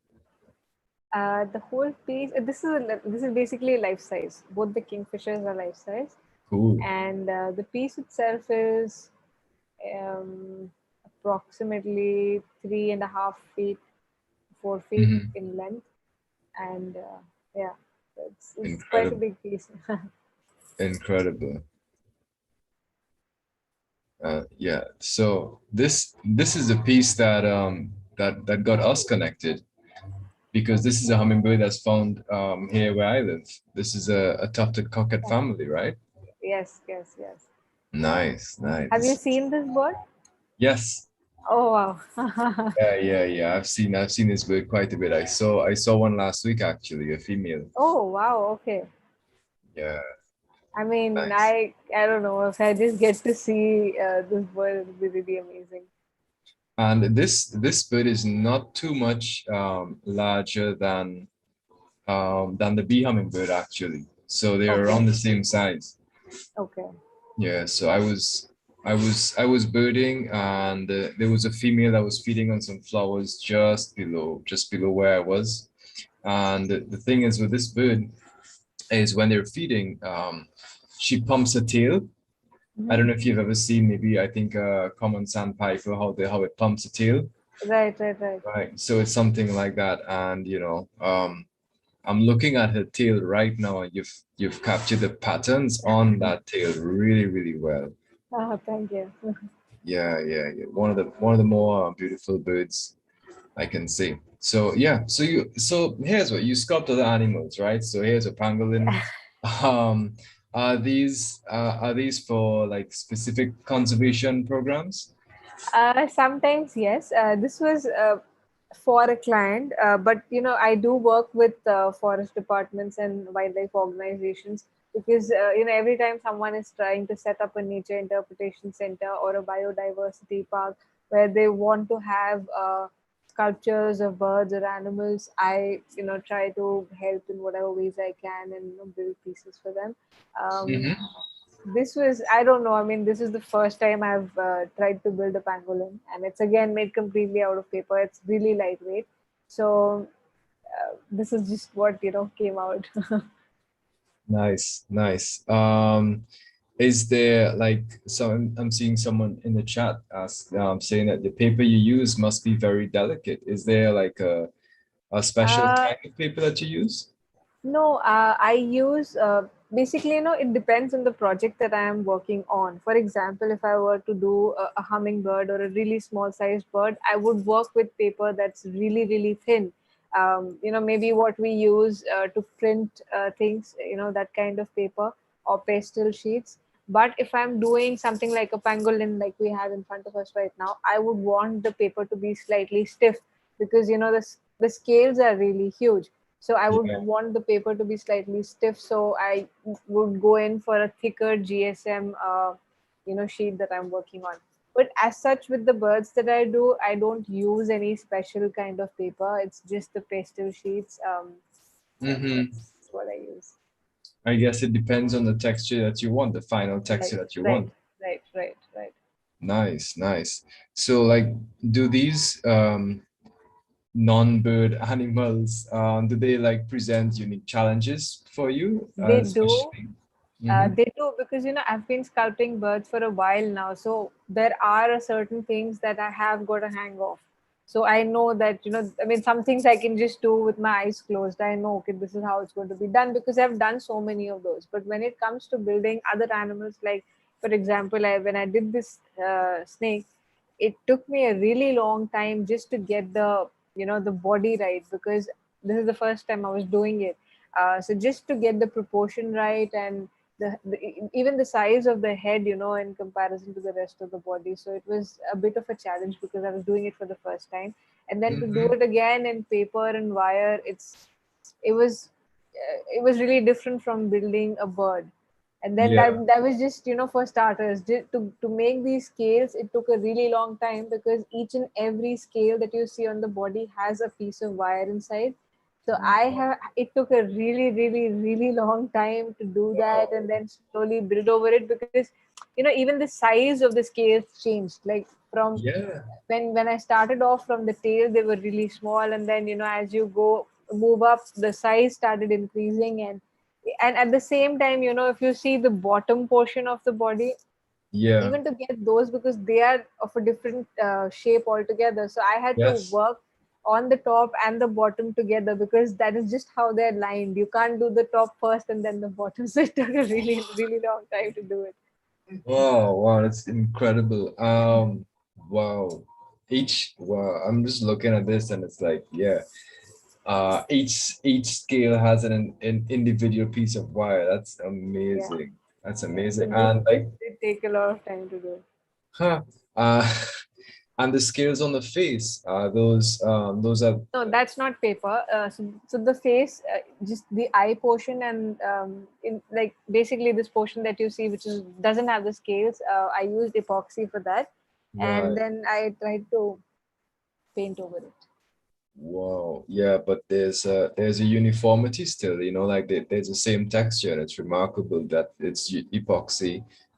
The whole piece. This is basically life size. Both the kingfishers are life size, Cool. and the piece itself is approximately 3.5 feet, 4 feet Mhm. in length, and yeah, it's quite a Incredible. big piece. Incredible. Yeah. So this is a piece that got us connected because this is a hummingbird that's found here where I live. This is a tufted cockade family, right? Yes, yes, yes. Nice, Have you nice. seen this bird? Yes. Oh wow. Yeah, yeah, yeah. I've seen this bird quite a bit. I saw one last week actually, a female. Oh wow. Okay. Yeah, I mean, nice. I don't know if I just get to see this bird, it would be really amazing. And this bird is not too much larger than the bee hummingbird actually. So they're Okay. around the same size. Okay. Yeah, so I was birding and there was a female that was feeding on some flowers just below where I was. And the thing is with this bird is when they're feeding, she pumps her tail. I don't Mhm. know if you've ever seen maybe I think common sandpiper how it pumps the tail. Right, right, right. Right. So it's something like that. And I'm looking at her tail right now, and you've captured the patterns on that tail really, really well. Thank you. Yeah, yeah, yeah. One of the more beautiful birds I can see. So yeah, so here's what you sculpt other animals, right? So here's a pangolin. Um, are these for like specific conservation programs? Sometimes, yes. This was for a client, but I do work with forest departments and wildlife organizations because every time someone is trying to set up a nature interpretation center or a biodiversity park where they want to have sculptures of birds or animals, I try to help in whatever ways I can and build pieces for them. Um, Hmm. this was, I don't know, I mean, this is the first time I've tried to build a pangolin, and it's again made completely out of paper. It's really lightweight. So this is just what came out. Nice, nice. Is there like so I'm seeing someone in the chat ask saying that the paper you use must be very delicate. Is there like a special uh, kind of paper that you use? No, I use basically, it depends on the project that I am working on. For example, if I were to do a hummingbird or a really small sized bird, I would work with paper that's really, really thin. Maybe what we use to print things, that kind of paper or pastel sheets. But if I'm doing something like a pangolin, like we have in front of us right now, I would want the paper to be slightly stiff because, the scales are really huge, so I would Yeah. want the paper to be slightly stiff. So I would go in for a thicker GSM, sheet that I'm working on. But as such, with the birds that I do, I don't use any special kind of paper. It's just the pastel sheets, and Hmm. that's what I use. I guess it depends on the texture that you want, the final texture Right, that you right, want. right. Nice, nice. So like, do these non-bird animals, do they like present unique challenges for you, They do. especially? Hmm. They do because I've been sculpting birds for a while now, so there are certain things that I have got a hang of. So I know that I mean, some things I can just do with my eyes closed. I know, okay, this is how it's going to be done because I've done so many of those. But when it comes to building other animals, like for example, when I did this snake, it took me a really long time just to get the body right because this is the first time I was doing it. So just to get the proportion right and even the size of the head, in comparison to the rest of the body. So it was a bit of a challenge because I was doing it for the first time, and then to do Hmm. it again in paper and wire, it was it was really different from building a bird. And then Yeah. that was just for starters, to make these scales, it took a really long time because each and every scale that you see on the body has a piece of wire inside. So it took a really, really, really long time to do that and Wow. then slowly build over it because, even the size of the scales changed. Like from Yeah. when I started off from the tail, they were really small. And then, as you move up, the size started increasing. And at the same time, if you see the bottom portion of the body, Yeah. even to get those because they are of a different shape altogether, so I had to Yes. work on the top and the bottom together because that is just how they're lined. You can't do the top first and then the bottom. So it took a really, really long time to do it. Wow, wow, that's incredible. Wow. Wow, I'm just looking at this and it's like, yeah. Each scale has an individual piece of wire. That's Yeah, amazing. That's yeah. So amazing. this And this like, did take a lot of time to do. huh, uh, and the scales on the face, those are, No, that's not paper. So the face, just the eye portion, and in like basically this portion that you see, which is doesn't have the scales. I used epoxy for that, and right. then I tried to paint over it. Wow. Yeah, but there's a uniformity still, like there's the same texture, and it's remarkable that it's epoxy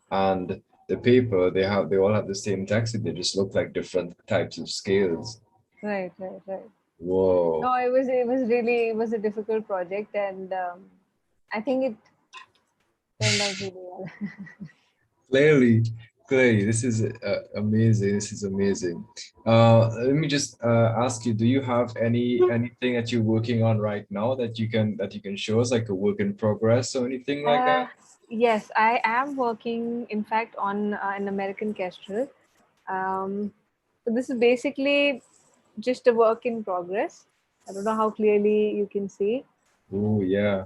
and the paper, they all have the same texture. They just look like different types of scales. Right. Whoa. No, it was a difficult project, and I think it turned out really well. Clearly, clearly, this is amazing. This is amazing. Let me just ask you, do you have anything that you're working on right now that you can show us, like a work in progress or anything like Uh, that? yes, I am working, in fact, on an American kestrel. So this is basically just a work in progress. I don't know how clearly you can see. Oh, yeah.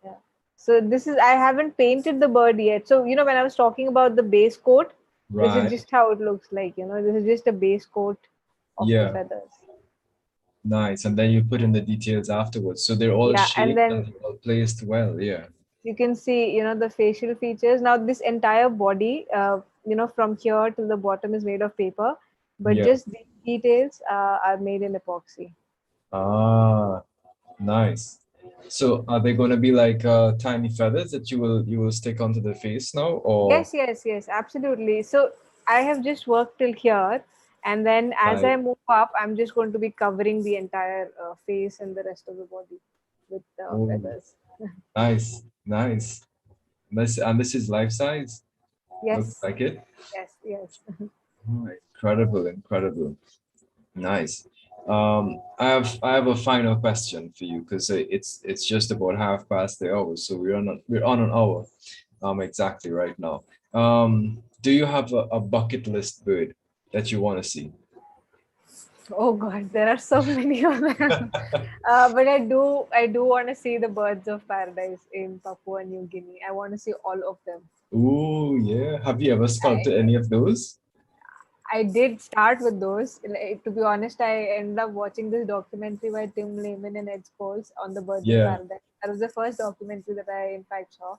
Yeah. So this is, I haven't painted the bird yet. So, when I was talking about the base coat, this is Right. just how it looks like, this is just a base coat of the Yeah. feathers. Nice. And then you put in the details afterwards. So they're all Yeah. And shaped and then they're all placed well. Yeah. you can see, the facial features. Now, this entire body, from here to the bottom is made of paper, but Yeah. just these details are made in epoxy. Ah, nice. So are they going to be like tiny feathers that you will stick onto the face now, or Yes, yes, yes, absolutely. So I have just worked till here, and then as I like move up, I'm just going to be covering the entire face and the rest of the body with oh, feathers. nice, nice. And this is life size. Looks Yes, like it. yes, yes. Oh, incredible, incredible. Nice. I have a final question for you because it's just about half past the hour, so we're on an hour exactly right now. Do you have a bucket list bird that you want to see? Oh God, there are so many of them. But I do want to see the birds of paradise in Papua New Guinea. I want to see all of them. Oh yeah. Have you ever I sculpted any of those? I did start with those. Like, to be honest, I ended up watching this documentary by Tim Lehman and Ed Scholes on the birds of Yeah, paradise. That was the first documentary that I, in fact, saw.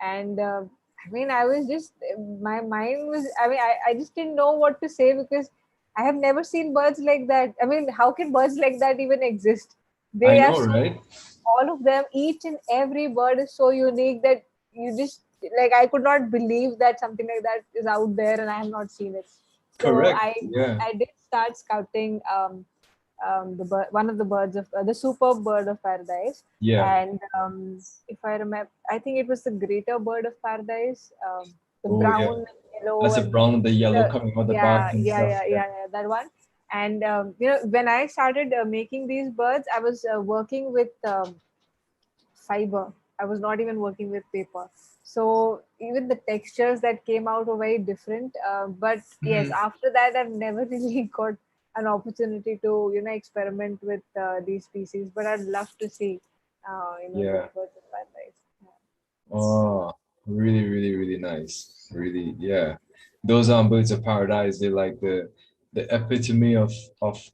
And I mean, I was just, my mind was, I mean, I just didn't know what to say because I have never seen birds like that. I mean, how can birds like that even exist? I They are know, so, right? all of them, each and every bird is so unique that you just, like, I could not believe that something like that is out there and I have not seen it. So Correct. I Yeah. I did start scouting one of the birds of the superb bird of paradise, Yeah. and if I remember, I think it was the greater bird of paradise, the Oh yeah. brown and yellow That's the and brown and the yellow the coming out the yeah, back and yeah, stuff. yeah, Yeah. yeah, yeah, that one. And when I started making these birds, I was working with fiber. I was not even working with paper. So even the textures that came out were very different. But yes, Mhm. after that, I've never really got an opportunity to, experiment with these species. But I'd love to see, the Yeah. birds of paradise. Oh, really, really, really nice. Really, yeah. Those birds of paradise, they're like the epitome of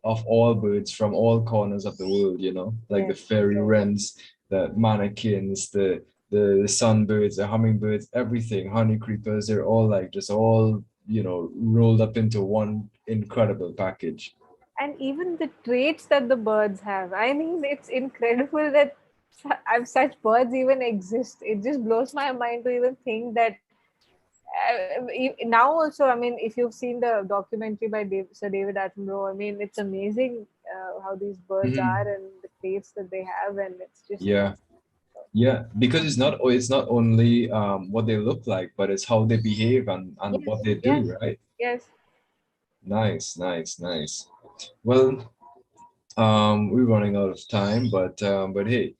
all birds from all corners of the world, like the Yes, fairy yes. wrens, the manakins, the sunbirds, the hummingbirds, everything, honey creepers, they're all like just all, rolled up into one incredible package. And even the traits that the birds have. I mean, it's incredible that such birds even exist. It just blows my mind to even think that now also, I mean, if you've seen the documentary by Sir David Attenborough, I mean, it's amazing how these birds are Mhm. and the traits that they have, and it's just Yeah. Yeah, because it's not only what they look like, but it's how they behave and yes, what they yes, do, right? yes. Nice, nice, nice. Well, we're running out of time, but hey,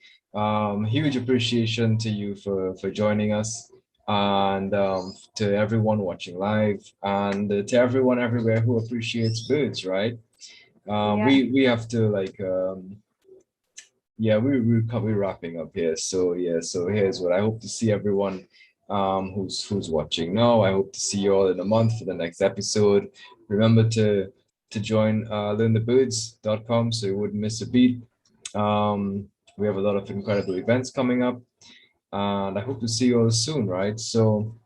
huge appreciation to you for joining us, and to everyone watching live, and to everyone everywhere who appreciates birds, right? Yeah, We have to like yeah, we're wrapping up here. So yeah, so here's what I hope to see everyone who's watching now. I hope to see you all in a month for the next episode. Remember to join learnthebirds.com so you wouldn't miss a beat. We have a lot of incredible events coming up, and I hope to see you all soon, right? So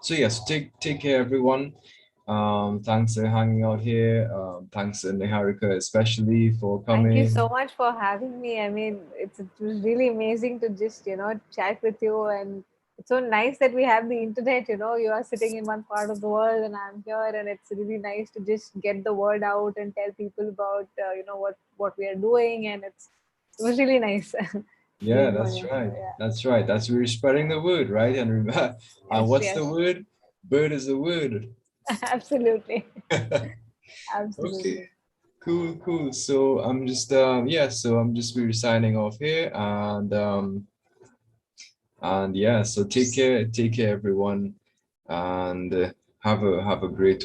yes, take care, everyone. Thanks for hanging out here. Thanks to Niharika especially for thank you coming. so much for having me. I mean, it was really amazing to just, chat with you. And it's so nice that we have the internet. You are sitting in one part of the world and I'm here. And it's really nice to just get the word out and tell people about, what we are doing. And it was really nice Yeah, being on that's your show. right. Yeah. That's right. That's we're spreading the word, right? And remember, and Yes, what's the yes. word? Bird is the word. Absolutely. Okay, Absolutely. cool, cool. So I'm just yeah, so I'm just we're signing off here, and yeah, so take care everyone, and have a great